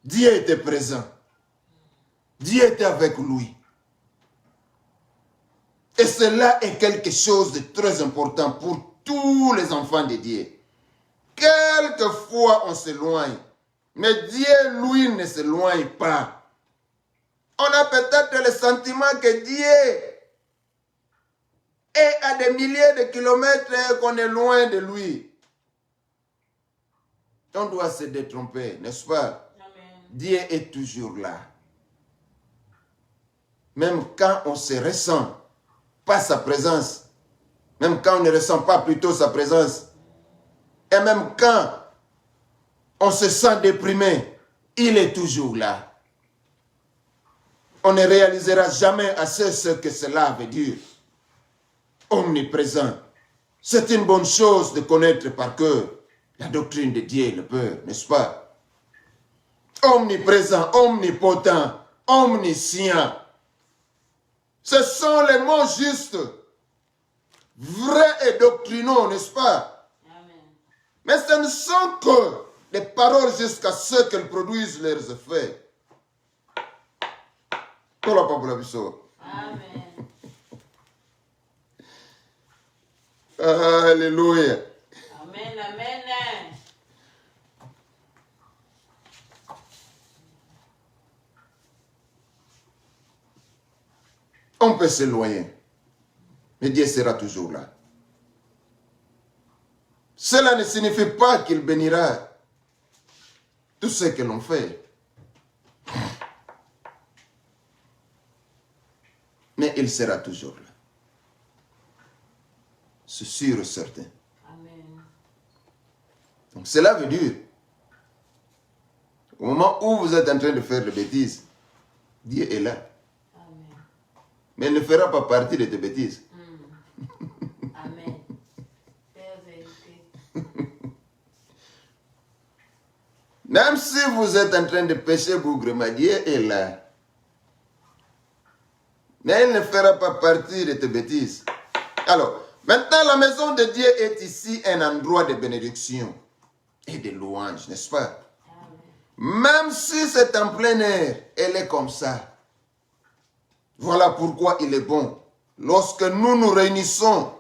Dieu était présent. Dieu était avec lui. Et cela est quelque chose de très important pour tous les enfants de Dieu. Quelquefois on s'éloigne, mais Dieu, lui, ne s'éloigne pas. On a peut-être le sentiment que Dieu est à des milliers de kilomètres et qu'on est loin de lui. On doit se détromper, n'est-ce pas? Amen. Dieu est toujours là. Même quand on se ressent pas sa présence, même quand on ne ressent pas plutôt sa présence, et même quand on se sent déprimé, il est toujours là. On ne réalisera jamais assez ce que cela veut dire. Omniprésent. C'est une bonne chose de connaître par cœur la doctrine de Dieu et le peur, n'est-ce pas? Omniprésent, omnipotent, omniscient. Ce sont les mots justes, vrais et doctrinaux, n'est-ce pas? Amen. Mais ce ne sont que des paroles jusqu'à ce qu'elles produisent leurs effets. Amen. Alléluia. Amen. Amen. On peut s'éloigner, mais Dieu sera toujours là. Cela ne signifie pas qu'il bénira tout ce que l'on fait. Mais il sera toujours là. C'est sûr et certain. Amen. Donc cela veut dire, au moment où vous êtes en train de faire des bêtises, Dieu est là. Amen. Mais il ne fera pas partie de tes bêtises. Amen. Père vérité. Même si vous êtes en train de pécher bougrement, Dieu est là. Mais il ne fera pas partie de tes bêtises. Alors, maintenant, la maison de Dieu est ici un endroit de bénédiction et de louange, n'est-ce pas? Amen. Même si c'est en plein air, elle est comme ça. Voilà pourquoi il est bon. Lorsque nous nous réunissons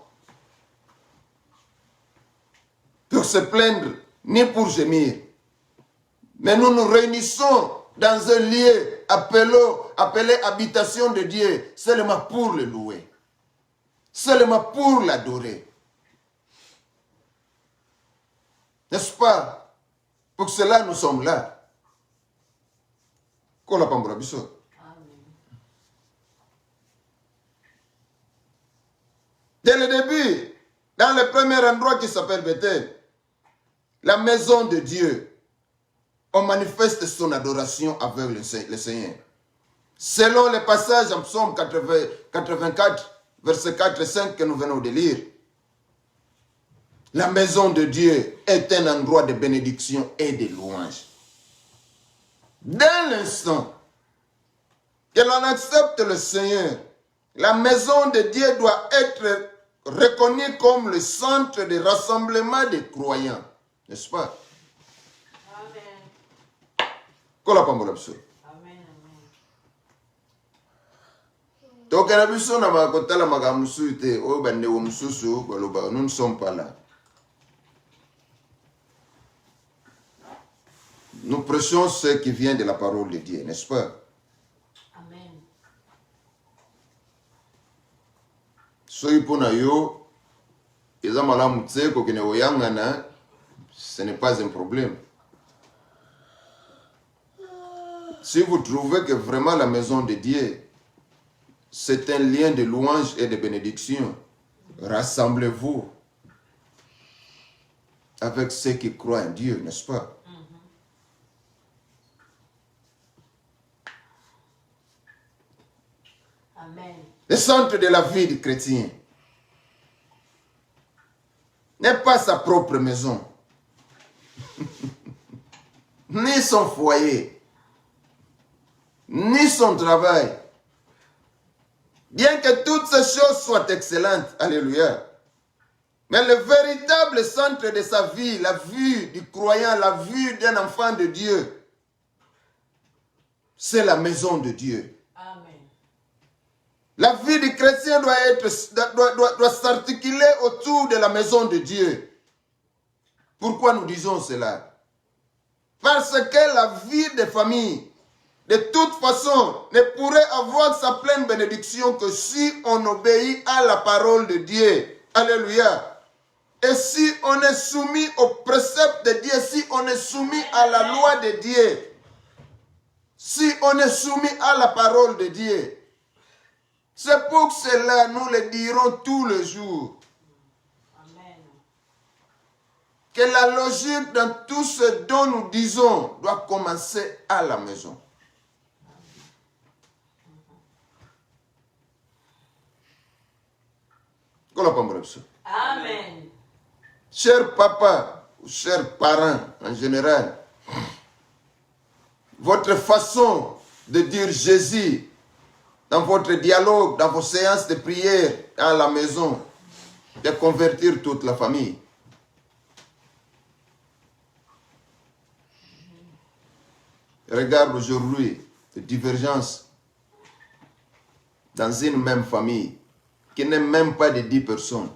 pour se plaindre, ni pour gémir. Mais nous nous réunissons dans un lieu appelé habitation de Dieu, seulement pour le louer, seulement pour l'adorer. N'est-ce pas? Pour cela, nous sommes là. Dès le début, dans le premier endroit qui s'appelle Bethel, la maison de Dieu, on manifeste son adoration avec le Seigneur. Selon les passages en Psaume 84, verset 4 et 5 que nous venons de lire, la maison de Dieu est un endroit de bénédiction et de louange. Dès l'instant que l'on accepte le Seigneur, la maison de Dieu doit être reconnue comme le centre de rassemblement des croyants. N'est-ce pas? Amen. Amen. Donc, nous ne sommes pas là. Nous prêchons ce qui vient de la parole de Dieu, n'est-ce pas? Amen. Ce n'est pas un problème. Si vous trouvez que vraiment la maison de Dieu, c'est un lien de louange et de bénédiction, rassemblez-vous avec ceux qui croient en Dieu, n'est-ce pas? Amen. Le centre de la vie du chrétien n'est pas sa propre maison, ni son foyer, ni son travail. Bien que toutes ces choses soient excellentes, alléluia, mais le véritable centre de sa vie, la vie du croyant, la vie d'un enfant de Dieu, c'est la maison de Dieu. Amen. La vie du chrétien doit s'articuler autour de la maison de Dieu. Pourquoi nous disons cela? Parce que la vie de famille, de toute façon, ne pourrait avoir sa pleine bénédiction que si on obéit à la parole de Dieu. Alléluia. Et si on est soumis aux préceptes de Dieu, si on est soumis à la loi de Dieu, si on est soumis à la parole de Dieu, c'est pour cela nous le dirons tous les jours. Amen. Que la logique dans tout ce dont nous disons doit commencer à la maison. Amen. Chers papas, chers parents en général, votre façon de dire Jésus dans votre dialogue, dans vos séances de prière à la maison, de convertir toute la famille. Regarde aujourd'hui les divergences dans une même famille qui n'est même pas de 10 personnes.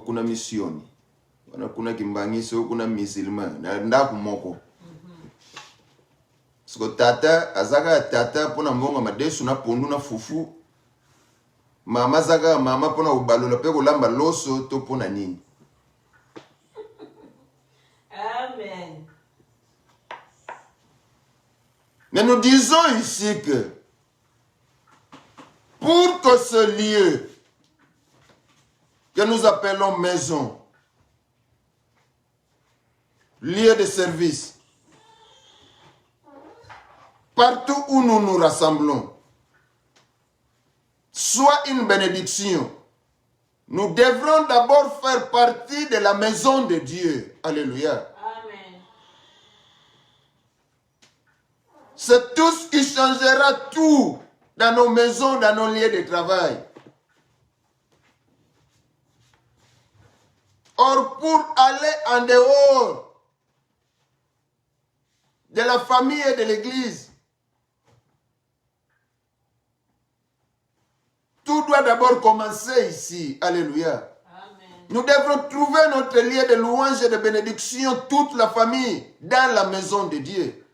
Kuna misioni kuna kimbangisi kuna misilma na ndaku moko siko tata azaka tata pona mbonga madesu na pondu na fufu mama zaka mama pona ubalola pe kolamba loso to pona nini. Amen. Mais nous disons ici que pour que ce lieu que nous appelons maison, lieu de service, partout où nous nous rassemblons, soit une bénédiction, nous devrons d'abord faire partie de la maison de Dieu. Alléluia. Amen. C'est tout ce qui changera tout dans nos maisons, dans nos lieux de travail. Or, pour aller en dehors de la famille et de l'église, tout doit d'abord commencer ici. Alléluia. Amen. Nous devrons trouver notre lieu de louange et de bénédiction, toute la famille, dans la maison de Dieu.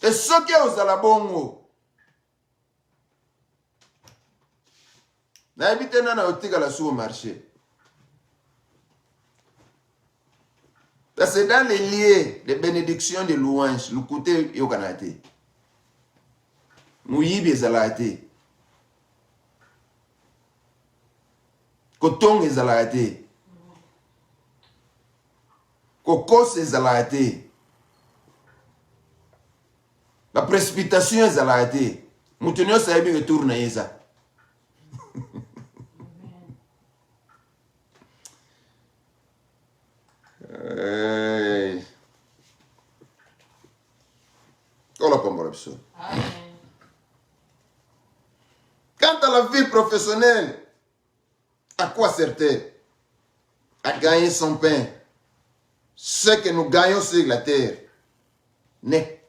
Et ce qui est aux alabongo. N'habitez pas dans le marché. C'est dans les lieux de bénédiction, de louange, le côté yokanate. Mouyibi ezalate. Kotong ezalate. Kokos ezalate. La précipitation ezalate. Moutonio sahibi retourne yeza. Quant à la vie professionnelle, à quoi sert-elle? À gagner son pain. Ce que nous gagnons sur la terre n'est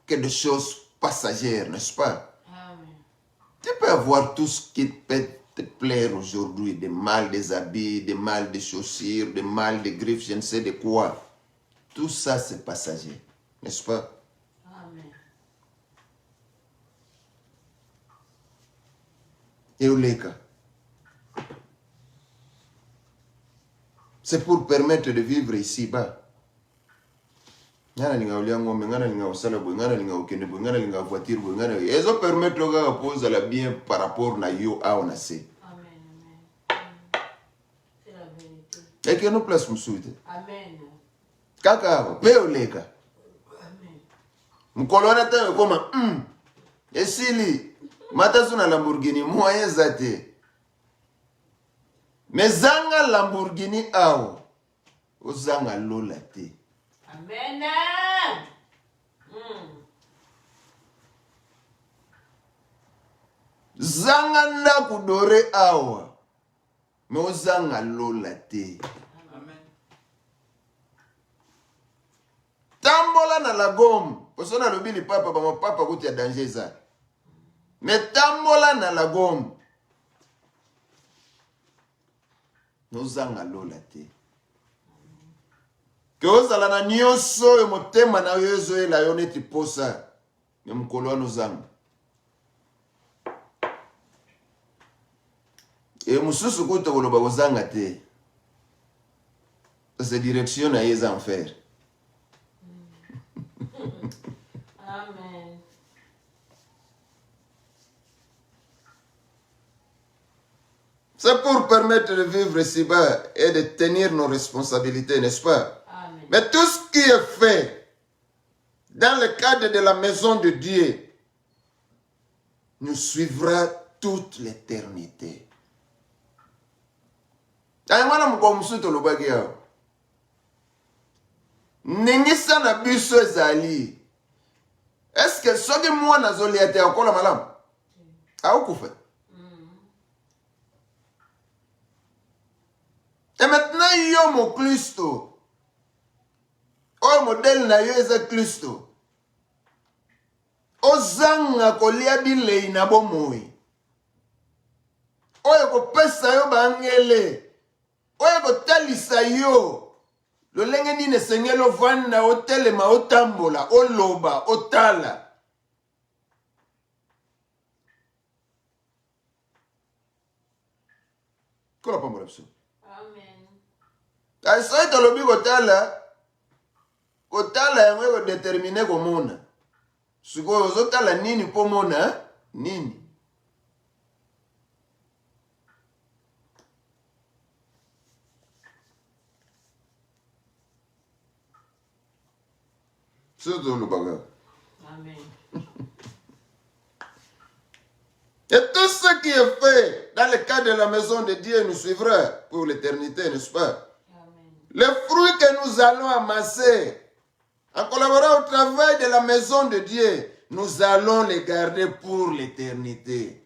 que des choses passagères, n'est-ce pas? Amen. Tu peux avoir tout ce qui peut te plaire aujourd'hui, des mal des habits, des mal des chaussures, des mal des griffes, je ne sais de quoi. Tout ça, c'est passager, n'est-ce pas? Amen. Et au Leka, c'est pour permettre de vivre ici-bas. Ngana linga ngombe, ngana linga osala boy, ngana linga okende boy, ngana linga voiture boy, ngana ezo permettre ga poser la bien par rapport na yo a on a se. Amen. Amen. C'est la vérité. Et que nous place musuite. Amen. Kaka pe oleka. Amen. Mkolona ta koma esili mata suna Lamborghini moyen zate. Mezanga Lamborghini ao. Ozanga lola te. Amen. Zanga ndaku dore awa. Me ozanga lola te. Amen. Tambola na la gomme. Posona lobili papa ba mo papa kuti ya danger za. Me tambola na la gomme. Nozanga lola te. Que ozala na nyonso e motema na yo ezoyela yo neti posa. Me mokolo wana ozanga. Et mususu kuta koloba kozanga te. C'est direction na yeza en faire. Amen. C'est pour permettre de vivre ici-bas et de tenir nos responsabilités, n'est-ce pas? Amen. Mais tout ce qui est fait dans le cadre de la maison de Dieu nous suivra toute l'éternité. Aïmana mukomusuto lobaki yao. Ningisa na biso ezali. Est-ce que soki mwana zolia te akola malamu? Akufa. Et maintenant, yo mo Christo. O modèle na yo eza Christo. Ozanga kolia bilei na bomoi. Oyo ko pesa yo bangele. Oyo ko talisa yo. Lo lenge nini sengelo vanda otelema otambola oloba otala. Kola pambola biso. Amen. Aso italobi kotala. Kotala yango ko déterminer komona. Sikoyo ozotala nini po mona nini? Amen. Et tout ce qui est fait dans le cadre de la maison de Dieu nous suivra pour l'éternité, n'est-ce pas? Amen. Les fruits que nous allons amasser en collaborant au travail de la maison de Dieu, nous allons les garder pour l'éternité.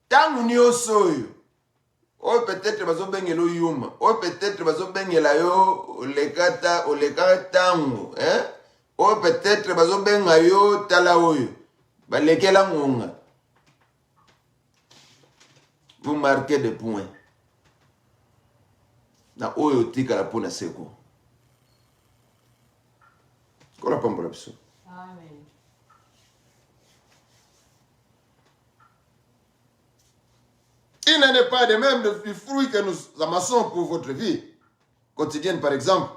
Tant nous sommes, ou peut-être bazo bengelo yuma, ou peut-être bazo bengela yo olekata tango, hein? Ou peut-être bazo benga yo tala oyo. Balekela ngonga. Vous marquez des points. Na oyo tika la pona seko. Kola pambola biso. Amen. Il n'en est pas de même du fruit que nous amassons pour votre vie quotidienne, par exemple.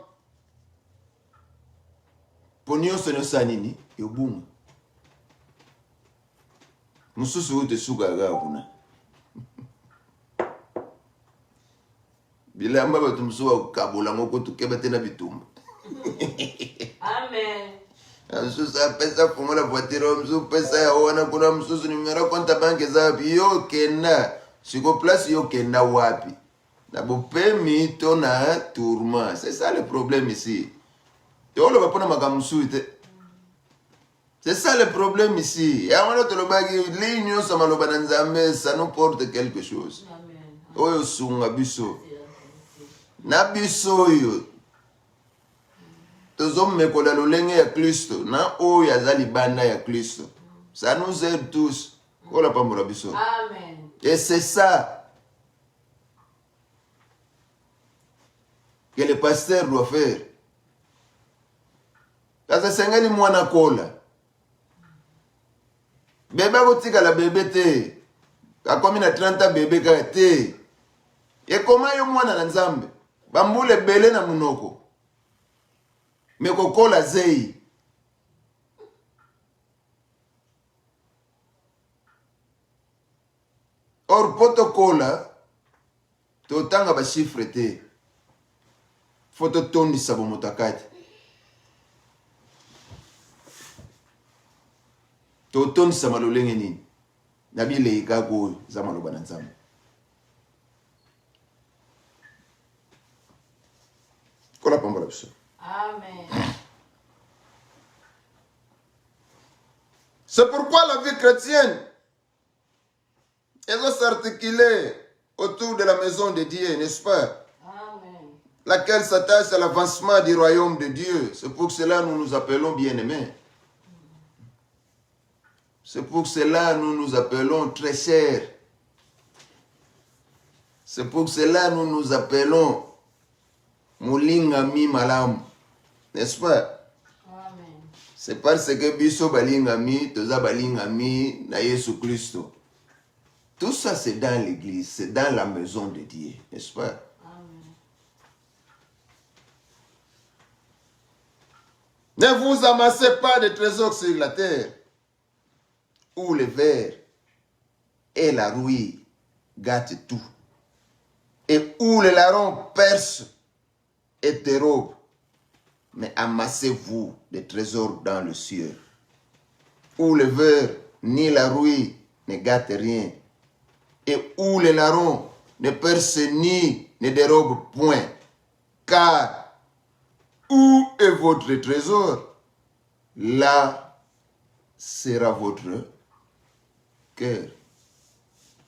Ponyo sono sanini yobunga. Mususu ute sugaga kuna. Bilamba batu musuwa kabula ngoko tukebete na bitumba. Amen. Mususu apesa fungo la voiture, mususu pesa ya wana kuna mususu numero konta banke zapi yo kenda. Siko place yo kenda wapi. Na bopemi to na tourment. C'est ça le problème ici. Yo lo bapona makamusu ite. C'est ça le problème ici. Et avant de le bagay, l'union sa maloba na nzambe, ça nous porte quelque chose. Amen. Oyo sunga biso. Na biso yo. Tozo mekola lolenge ya Kristo. Na oyo azali banda ya Kristo. Ça nous aide tous. Kola pambola biso. Amen. Et c'est ça que le pasteur doit faire. Kaza sengeli mwana kola. Bébé kotika la bébé te. Kakomi na 30 bébé ka te. E koma yo mwana na nzambe. Bambule bele na munoko. Meko kola zei. Or poto kola. Totanga ba chiffre te. Foto tondi sabo motakati. Toton sama lolenge nini nabile ikago za maloba na nzambe. Kola pambola biso. Amen. C'est pourquoi la vie chrétienne elle doit s'articuler autour de la maison de Dieu, n'est-ce pas? Amen. Laquelle s'attache à l'avancement du royaume de Dieu. C'est pour cela que nous nous appelons bien-aimés. C'est pour cela que nous nous appelons très chers. C'est pour cela que nous nous appelons Moulingami Malam. N'est-ce pas? Amen. C'est parce que Biso Balingami, Toza Balingami, na Yesu Christo. Tout ça c'est dans l'église, c'est dans la maison de Dieu. N'est-ce pas? Amen. Ne vous amassez pas de trésors sur la terre, où le ver et la rouille gâtent tout, et où le larron perce et dérobe, mais amassez-vous des trésors dans le ciel, où le ver ni la rouille ne gâtent rien, et où le larron ne perce ni ne dérobe point, car où est votre trésor? Là sera votre cœur.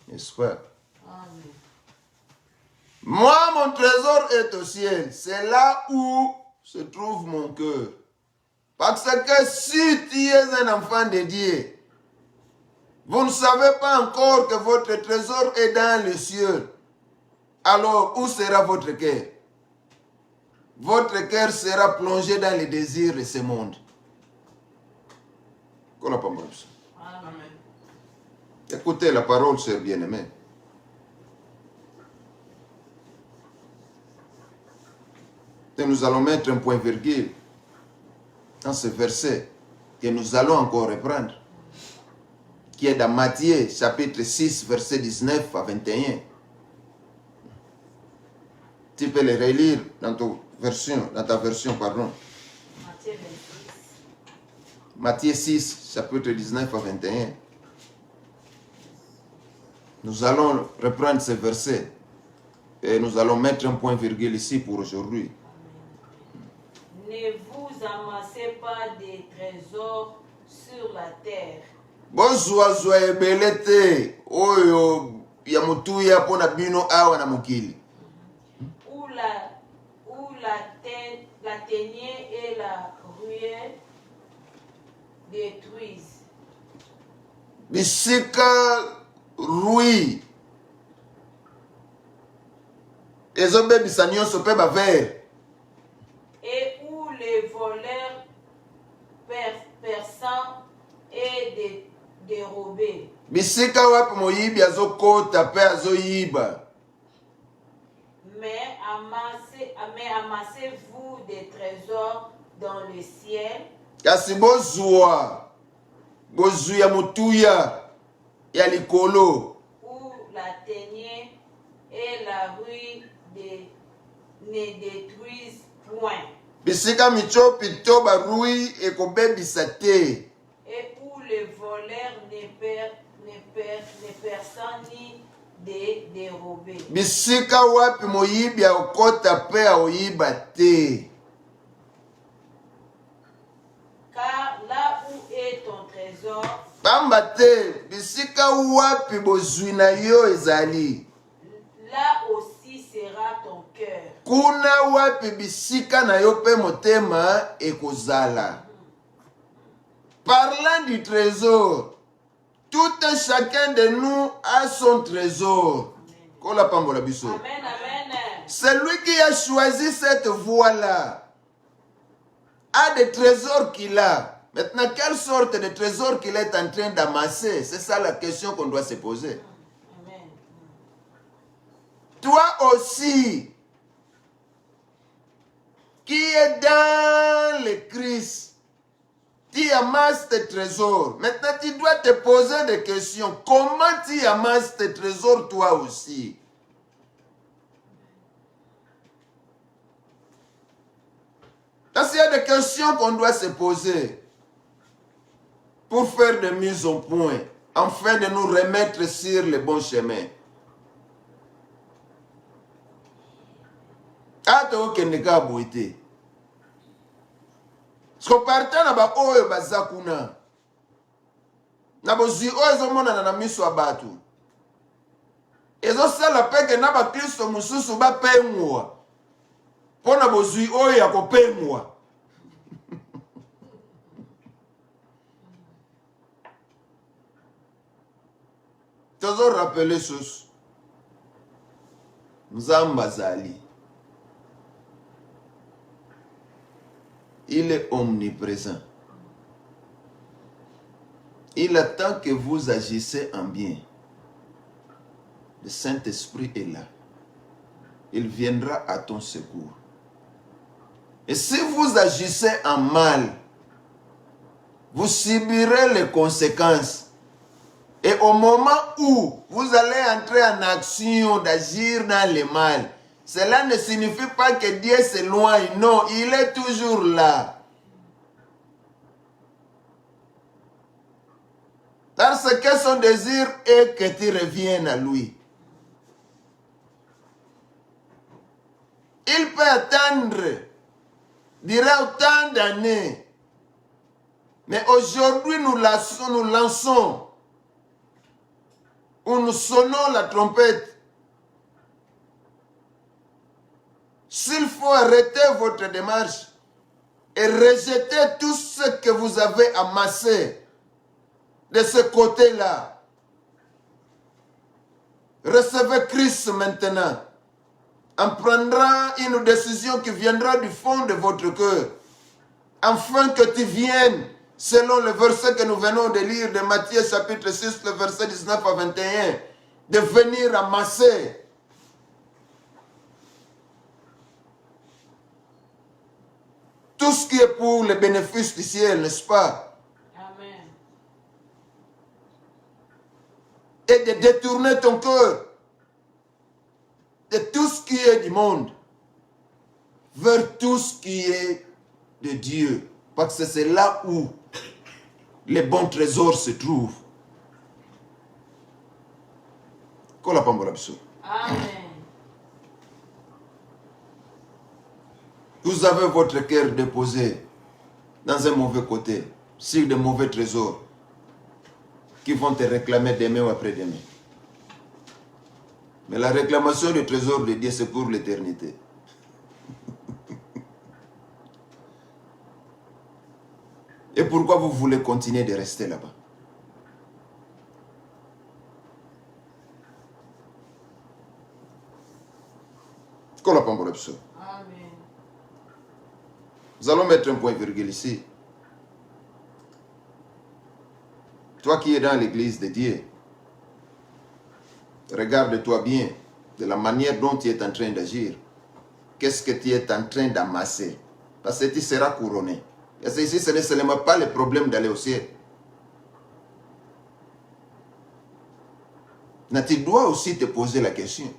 N'est-ce pas? Amen. Moi, mon trésor est au ciel. C'est là où se trouve mon cœur. Parce que si tu es un enfant de Dieu, vous ne savez pas encore que votre trésor est dans le ciel. Alors, où sera votre cœur? Votre cœur sera plongé dans les désirs de ce monde. Amen. Écoutez la parole, sœur bien-aimée. Et nous allons mettre un point virgule dans ce verset que nous allons encore reprendre, qui est dans Matthieu chapitre 6, verset 19 à 21. Tu peux le relire dans ta version, pardon. Matthieu 26. Matthieu 6, chapitre 19 à 21. Nous allons reprendre ce verset et nous allons mettre un point virgule ici pour aujourd'hui. Ne vous amassez pas des trésors sur la terre. Bozwa ebelete oyo ya mutuya pona bino awa na mokili. Où la teignée et la ruée détruisent. Bisika Rui. Ezobe bisanyo sope ba ver. Et où les voleurs persans et dérobés. Bisika wapi moyibi azokota pe azoyiba. Mais amassez-vous des trésors dans le ciel. Kasi bozwa. Bozuya mutuya. Ya likolo. Où la teignée et la rue ne détruisent point. Bisika michopi to barui ekobebisa te. Et où les voleurs ne perçant ni dérobés. Bisika wapi moyibi akota pe aoyiba te. Car là où est ton trésor, Pamba te, bisika wapi bozwi na yo ezali. là aussi sera ton cœur. Kuna wapi bisika na yo pe motema ekozala. Parlant du trésor, tout un chacun de nous a son trésor. Kola pambola biso. Amen, amen. Celui qui a choisi cette voie-là a des trésors qu'il a. Maintenant, quelle sorte de trésors qu'il est en train d'amasser? C'est ça la question qu'on doit se poser. Amen. Toi aussi, qui est dans le Christ, tu amasses tes trésors. Maintenant, tu dois te poser des questions. Comment tu amasses tes trésors toi aussi? Parce qu'il y a des questions qu'on doit se poser pour faire des mises au point, afin de nous remettre sur le bon chemin. Ata okende ka boite. Parce que partant na ba oyo bazakuna. Na bozwi oyo ezomonana na miso ya bato. Ezosala peke na bakristo mosusu bapengwa. Pona bozwi oyo ya kopengwa. Tozo rappeler sus. Nzamba zali. Il est omniprésent. Il attend que vous agissez en bien. Le Saint-Esprit est là. Il viendra à ton secours. Et si vous agissez en mal, vous subirez les conséquences. Et au moment où vous allez entrer en action d'agir dans le mal, cela ne signifie pas que Dieu s'éloigne. Non, il est toujours là. Parce que son désir est que tu reviennes à lui. Il peut attendre, durant autant d'années. Mais aujourd'hui, nous lançons, ou nous sonnons la trompette. S'il faut arrêter votre démarche et rejeter tout ce que vous avez amassé de ce côté-là, recevez Christ maintenant. En prendra une décision qui viendra du fond de votre cœur, afin que tu viennes, selon le verset que nous venons de lire de Matthieu chapitre 6, le verset 19 à 21, de venir amasser tout ce qui est pour le bénéfice du ciel, n'est-ce pas? Amen. Et de détourner ton cœur de tout ce qui est du monde vers tout ce qui est de Dieu. Parce que c'est là où les bons trésors se trouvent. Amen. Vous avez votre cœur déposé dans un mauvais côté, sur de mauvais trésors qui vont te réclamer demain ou après-demain. Mais la réclamation du trésor de Dieu, c'est pour l'éternité. Et pourquoi vous voulez continuer de rester là-bas? Amen. Nous allons mettre un point virgule ici. Toi qui es dans l'église de Dieu, regarde-toi bien de la manière dont tu es en train d'agir. Qu'est-ce que tu es en train d'amasser? Parce que tu seras couronné. Et ici, ce n'est seulement pas le problème d'aller au ciel. Mais tu dois aussi te poser la question.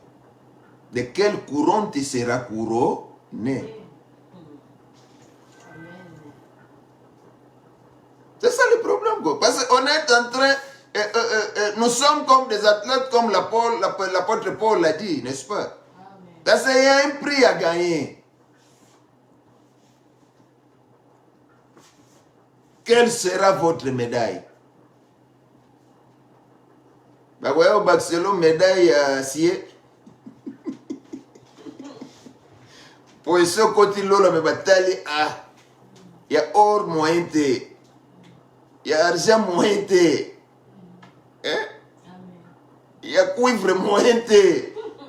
De quelle couronne tu seras couronné? C'est ça le problème, quoi. Parce qu'on est en train... nous sommes comme des athlètes, comme l'apôtre Paul l'a dit, n'est-ce pas? Parce qu'il y a un prix à gagner. Quelle sera votre médaille? Bah ouais, au Barcelone, médaille acier. Pour ce côté là, mais bataille, il y a or moyen, il y a argent moyen, il y a cuivre moyen.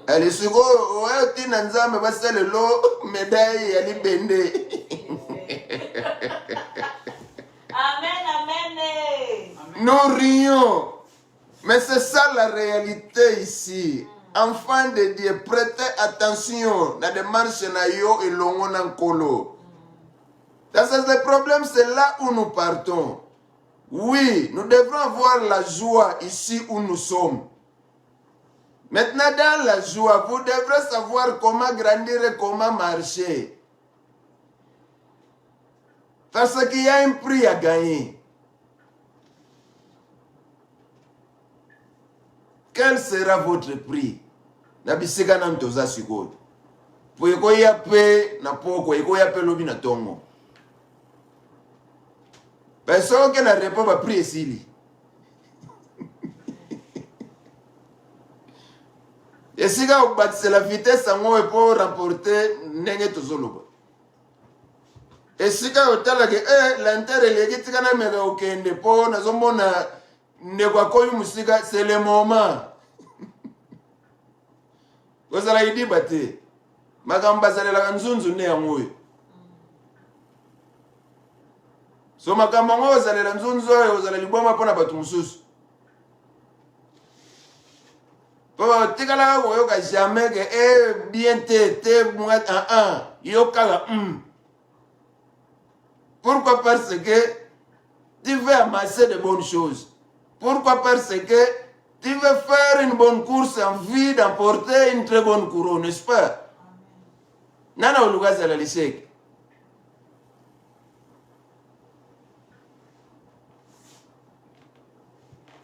Allez, si vous avez un ensemble, va se le lot, médaille, il y a bende. Amen, amen. Nous rions. Mais c'est ça la réalité ici. Enfants de Dieu, prêtez attention dans les marches nayo et longon en colo. C'est le problème, c'est là où nous partons. Oui, nous devrons avoir la joie ici où nous sommes. Maintenant, dans la joie, vous devrez savoir comment grandir et comment marcher. Parce qu'il y a un prix à gagner. Quel sera votre prix? Nabisika na mtoza sikoti. Poyeko yape na poko, yeko yape lobi na tongo. Personne qui n'a pas va prix ici. Et si c'est la vitesse en haut pour remporter n'engé tozoloba. Et si vous tala que l'intérêt les gars na mega okende po na zomona negwa koyu musika, c'est le moment. Vous allez dire bate magamba zalela nzunzu ne yangoyo. So magamba ngo zalela nzunzu yo zalela liboma pona batu mususu. Papa tikala ko yo ka jamais que bien te moi yoka Pourquoi? Parce que tu veux amasser de bonnes choses. Pourquoi? Parce que tu veux faire une bonne course en vie d'emporter une très bonne couronne, n'est-ce pas? Nana olugaza la lisek.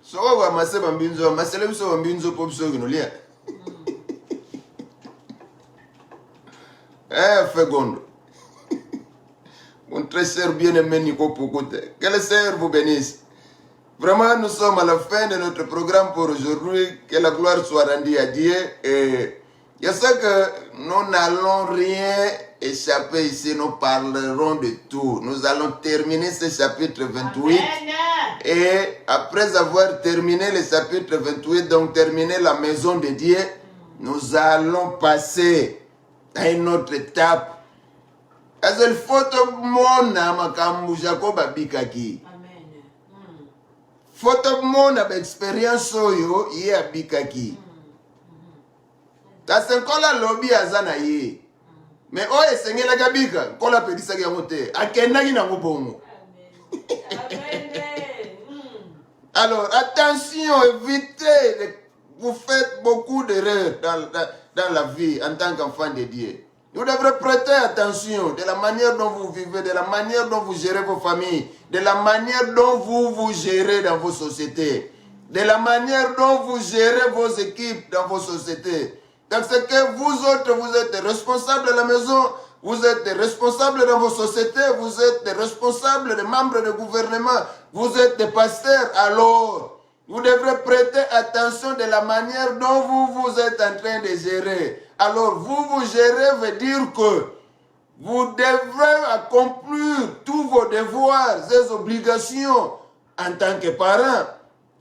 Soko wa amasser bambinzo, amasser biso bambinzo po biso ginolia. Fegondo. Mon très cher bien-aimé Nico Poukoute. Que le Seigneur vous bénisse. Vraiment, nous sommes à la fin de notre programme pour aujourd'hui. Que la gloire soit rendue à Dieu. Et je sais que nous n'allons rien échapper ici. Nous parlerons de tout. Nous allons terminer ce chapitre 28. Amen. Et après avoir terminé le chapitre 28, donc terminé la maison de Dieu, nous allons passer à une autre étape. Parce qu'il faut que mon âme Jacob abikaki. Amen. Faut que mon âme expérience yo y abikaki. Parce que la lobby azana ye. Mais oh esengé la gabika, kola pedisa ki amote. Akena ki na ngobongo. Amen. Alors attention, évitez. Vous faites beaucoup d'erreurs dans la vie en tant qu'enfant de Dieu. Vous devrez prêter attention de la manière dont vous vivez, de la manière dont vous gérez vos familles, de la manière dont vous gérez dans vos sociétés, de la manière dont vous gérez vos équipes dans vos sociétés. Parce que vous autres, vous êtes responsables de la maison, vous êtes des responsables dans vos sociétés, vous êtes des responsables, des membres du gouvernement, vous êtes des pasteurs, alors vous devrez prêter attention de la manière dont vous êtes en train de gérer. Alors, vous gérez veut dire que vous devrez accomplir tous vos devoirs et obligations en tant que parent,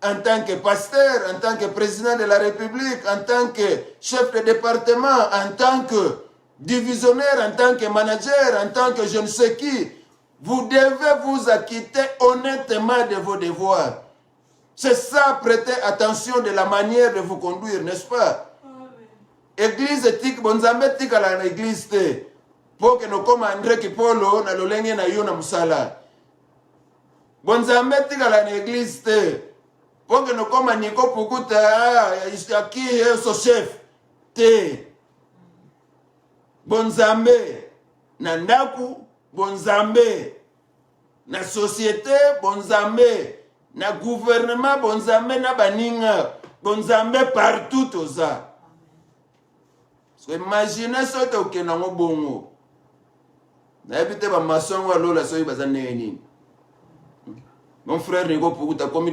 en tant que pasteur, en tant que président de la République, en tant que chef de département, en tant que divisionnaire, en tant que manager, en tant que je ne sais qui, vous devez vous acquitter honnêtement de vos devoirs. C'est ça, prêtez attention de la manière de vous conduire, n'est-ce pas? Église éthique, bonzambe tika la église te. Pour que nous comme André Kipolo, na lolenge na yo na musala. Bonzambe tika la église te. Pour que nous comme Nico Pukuta, qui est son chef. Te. Bonzambe. Na ndaku, bonzambe. Na société, bonzambe. Na gouvernement, bonzambe na baninga. Bonzambe partout tout ça. Imaginez ce que vous avez bon. Mon frère Nico Pukuta, combien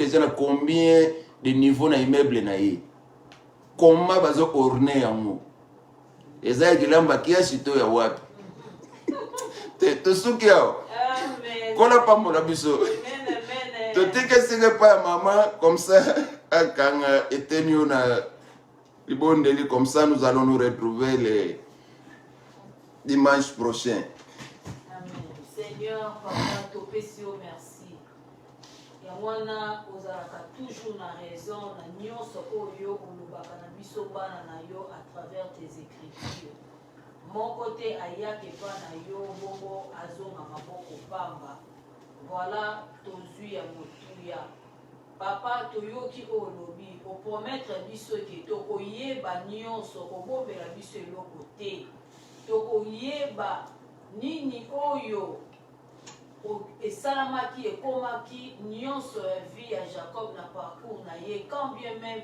de niveaux d'immeuble na ye? Comment vous avez orné en mot? Et ça, il y a un bakia chito ya wapi. Te souki yao. Kola pa mon abiso. Te tike sige pa maman comme ça quand était nous na comme ça, nous allons nous retrouver le dimanche prochain. Amen. Seigneur, Papa, Topesio, merci. Yamwana, ozalaka toujours na raison, na nyonso oyo olobaka na biso bana na yo à travers tes écritures. Mon côté ayak epa na yo bongo azonga maboko pamba. Voilà tozui ya motuya. Papa toyoki olobi pour promettre biso ke tokoyeba nyonso kobobela biso eloko te tokoyeba nini oyo esalamaki ekomaki nyonso ya vie ya Jacob na parcours na ye quand bien même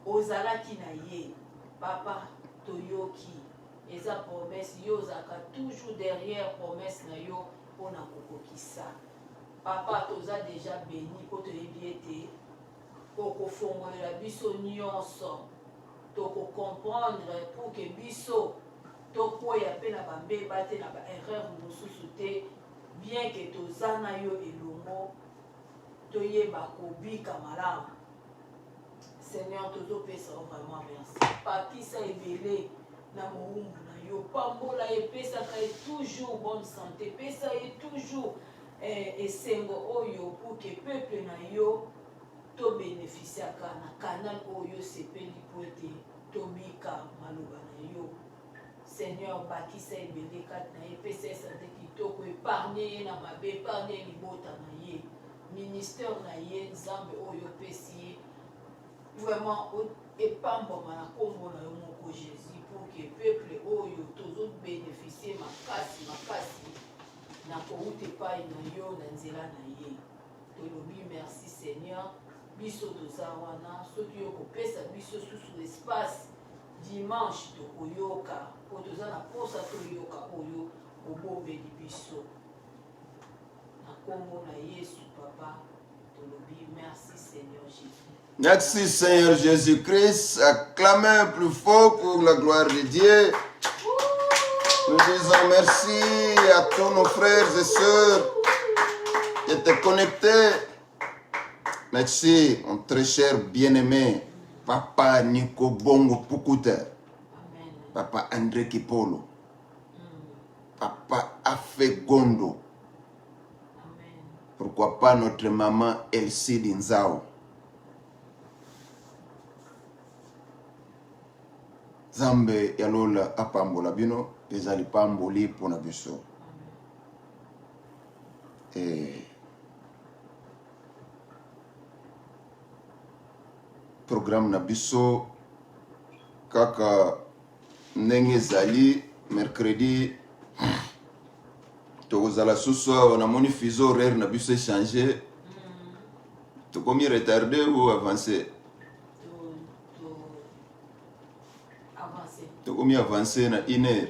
ozalaki na ye. Papa toyoki eza promesse yo ozalaka toujours derrière promesse na yo mpona kokokisa. Papa toza déjà béni po toyebi ete okofongolela biso nyonso tokocomprendre pour que biso tokoya mpe na bambeba te na baerreur mosusu te bien que toza na yo elongo toyeba kobika malamu. Seigneur tozopesa yo vraiment merci. Pakisa ebele na mowumbu na yo pambola epesaka ye toujours bonne santé pesa ye toujours esengo oyo pour que peuple na yo to bénéficiaka na canal oyo sepeli po ete tobika maloba na yo. Seigneur bakisa ebele kati na ye pesa esante kitoko épargne ye na mabe épargne ye libota na ye ministère na ye nzambe oyo pesi ye vraiment epambama na kombo na yo moko Jésus pour que peuple oyo tozobénéficie makasi na kouta epai na yo na nzela na ye. Tolobi merci Seigneur biso toza wana soki yo kopesa biso susu espace dimanche tokoyoka po toza na posa toyoka oyo obobeli biso na kombo na Yesu Papa tolobi merci Seigneur Jésus. Merci Seigneur Jésus-Christ. Acclamez plus fort pour la gloire de Dieu. Nous disons merci à tous nos frères et sœurs qui étaient connectés. Merci, mon très cher bien-aimé, Papa Nico Bongo Pukuta, Papa André Kipolo, Papa Afé Gondo. Pourquoi pas notre maman Elsie Dinzao. Zambe yalola apambola bino ezali pamboli pona biso. Programme na biso kaka ndenge zali mercredi tokozala suso na moni fuseau horaire na biso échanger tokomi retardé ou avancé tokomi avancé na 1 heure.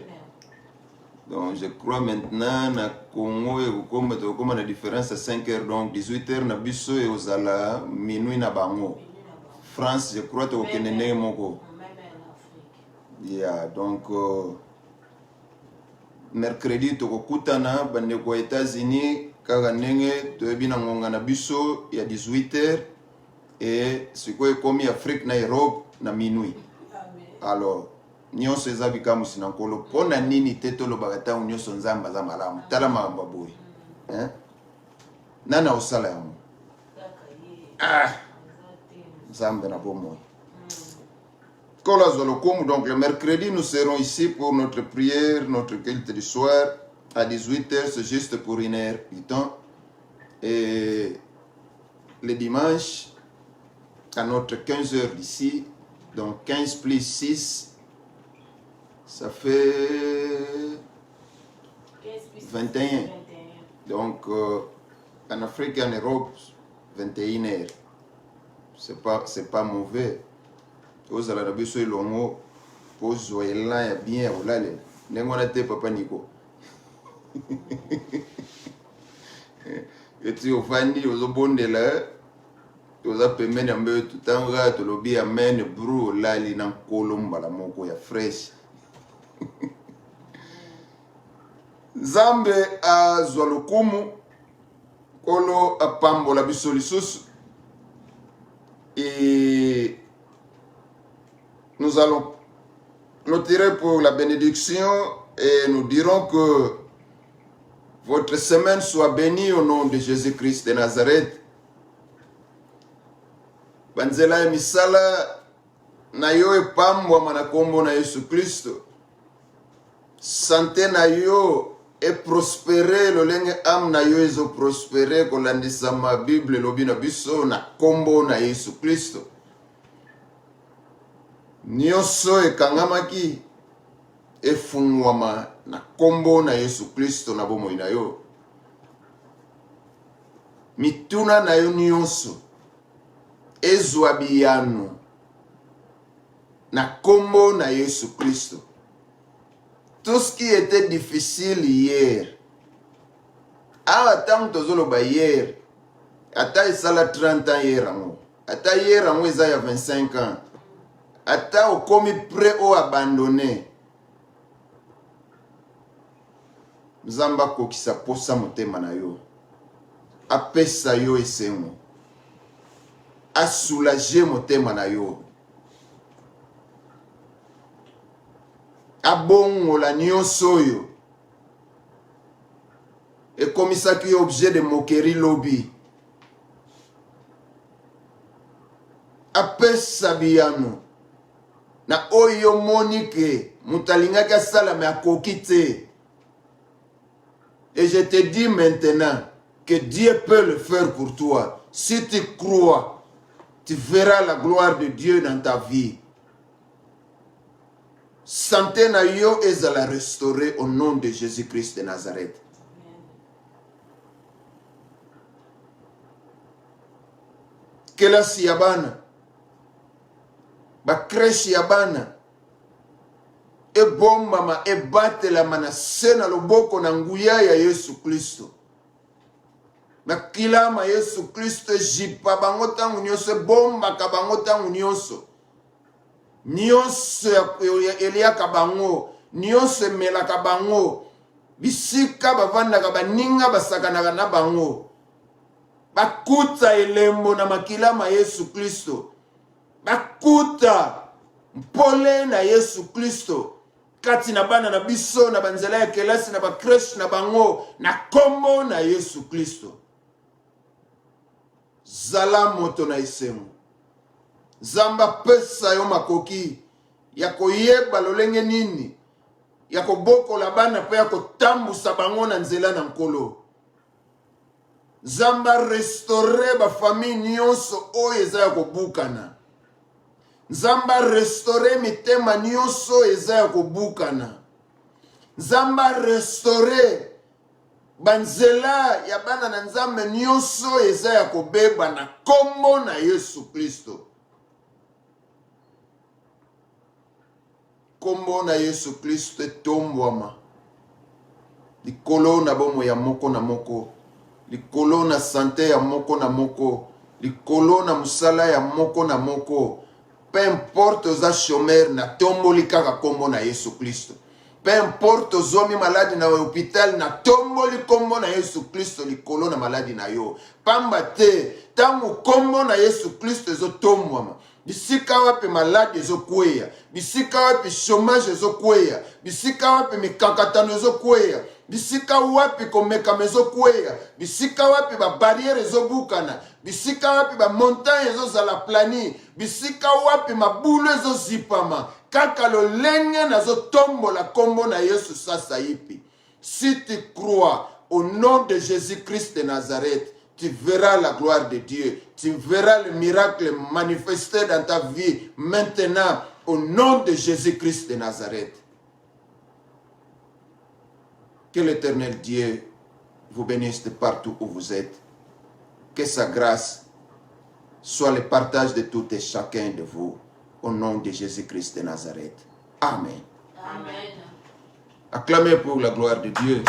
Donc je crois maintenant na Congo et comme la différence à 5 heures donc 18 heures na biso et ozala minuit na bango. France je crois to kenene moko. Yeah, donc mercredi tokokutana bande ko États-Unis kaka ndenge toyebi na ngonga na biso ya 18 heures et sikoyo komi Afrique na Europe na minuit. Alors nyonso eza bikamusi na nkolo mpona nini te tolobaka ntango nyonso nzambe aza malamu tala makambo boye nani aosala yango nzambe na bomoi nkolo azwa lokumu. Donc le mercredi nous serons ici pour notre prière, notre culte du soir à 18h, c'est juste pour 1 heure du temps, et le dimanche à notre 15h d'ici, donc 15 plus 6, ça fait 21. Donc en Afrique et en Europe, 21 heures. C'est pas mauvais. Aux Alabiso et Longo, pose là bien au lale. N'engona papa Nico. Et tu offandi aux obondes là, aux appemènes un peu tout en rat, le lobby amène brou lali nan colomba la moko ya fresh. Zambe a Zwalukumu, Kolo a Pambo la Bissolisus. Et nous allons nous tirer pour la bénédiction et nous dirons que votre semaine soit bénie au nom de Jésus-Christ de Nazareth. Banzela e misala na yo e pambwa manakombo na Yesu Kristo. Santé na yo et prospérer lolenge am na yo ezo prospérer kolandisa ma Bible lobi na biso na kombo na Yesu Kristo. Nyonso ekangamaki efungwama na kombo na Yesu Kristo na bomoi na yo. Mituna na yo nyonso ezwa biyano na kombo na Yesu Kristo. Tout ce qui était difficile hier, tant que hier, ata isala 30 ans hier, ata hier il y a 25 ans, ata au commis prêt ou abandonné, Zamba kokisa posa motema na yo, apesa yo esengo, a soulager motema na yo. Abongo la nyonso yo ekomisaki objet de moquerie lobi apesa biyano na oyo monike mutalingaki asala me akoki te. Et je te dis maintenant que Dieu peut le faire pour toi. Si tu crois, tu verras la gloire de Dieu dans ta vie. Santé na yo ezala restaurer au nom de Jésus-Christ de Nazareth. Kelasi yabana, ba kreshi yabana, e bomba ma e bate la mana sena loboko na nguya ya Yesu Kristo. Na kilama Yesu Kristo jipa bango tangu nyonso bomba ka bango tangu nyonso. Nyonso elia kabango, nyonso mela kabango, bisika bavanda kabaninga basakana na bango, bakuta elembo na makilama Yesu Kristo, bakuta mpole na Yesu Kristo, kati na bana na biso na banzela ya kelasi na bakreshi na bango, na kombo na Yesu Kristo. Zala moto na isengo. Zamba pesa yo makoki ya koyeba lolenge nini ya koboko la bana pe ya kotambusa bango na nzela na nkolo. Zamba restaurer ba famille nyonso oyo eza ya kobukana. Zamba restaurer mitema nyonso eza ya kobukana. Zamba restaurer banzela ya bana na nzambe nyonso eza ya kobeba na kombo na Yesu Kristo. Kombo na Yesu Kristo etombwama. Likolo na bomo ya moko na moko. Likolo na santé ya moko na moko. Likolo na musala ya moko na moko. Peu importe oza chômeur na tomboli kaka kombo na Yesu Kristo. Peu importe ozomi maladi na hôpital na tomboli kombo na Yesu Kristo likolo na maladi na yo. Pamba te tangu kombo na Yesu Kristo ezo tombwama. bisika wapi maladi ezokweya, bisika wapi chômage ezokweya, bisika wapi mikakatano ezokweya, bisika wapi komekama ezokweya, bisika wapi barrière ezobukana, bisika wapi montagne ezozala plani, bisika wapi mabulu ezozipama, kaka lolenge nazotombola kombo na Yesu sasa ipi. Si tu crois au nom de Jésus-Christ de Nazareth, tu verras la gloire de Dieu. Tu verras le miracle manifesté dans ta vie maintenant au nom de Jésus-Christ de Nazareth. Que l'Éternel Dieu vous bénisse de partout où vous êtes. Que sa grâce soit le partage de tout et chacun de vous au nom de Jésus-Christ de Nazareth. Amen. Amen. Acclamez pour la gloire de Dieu.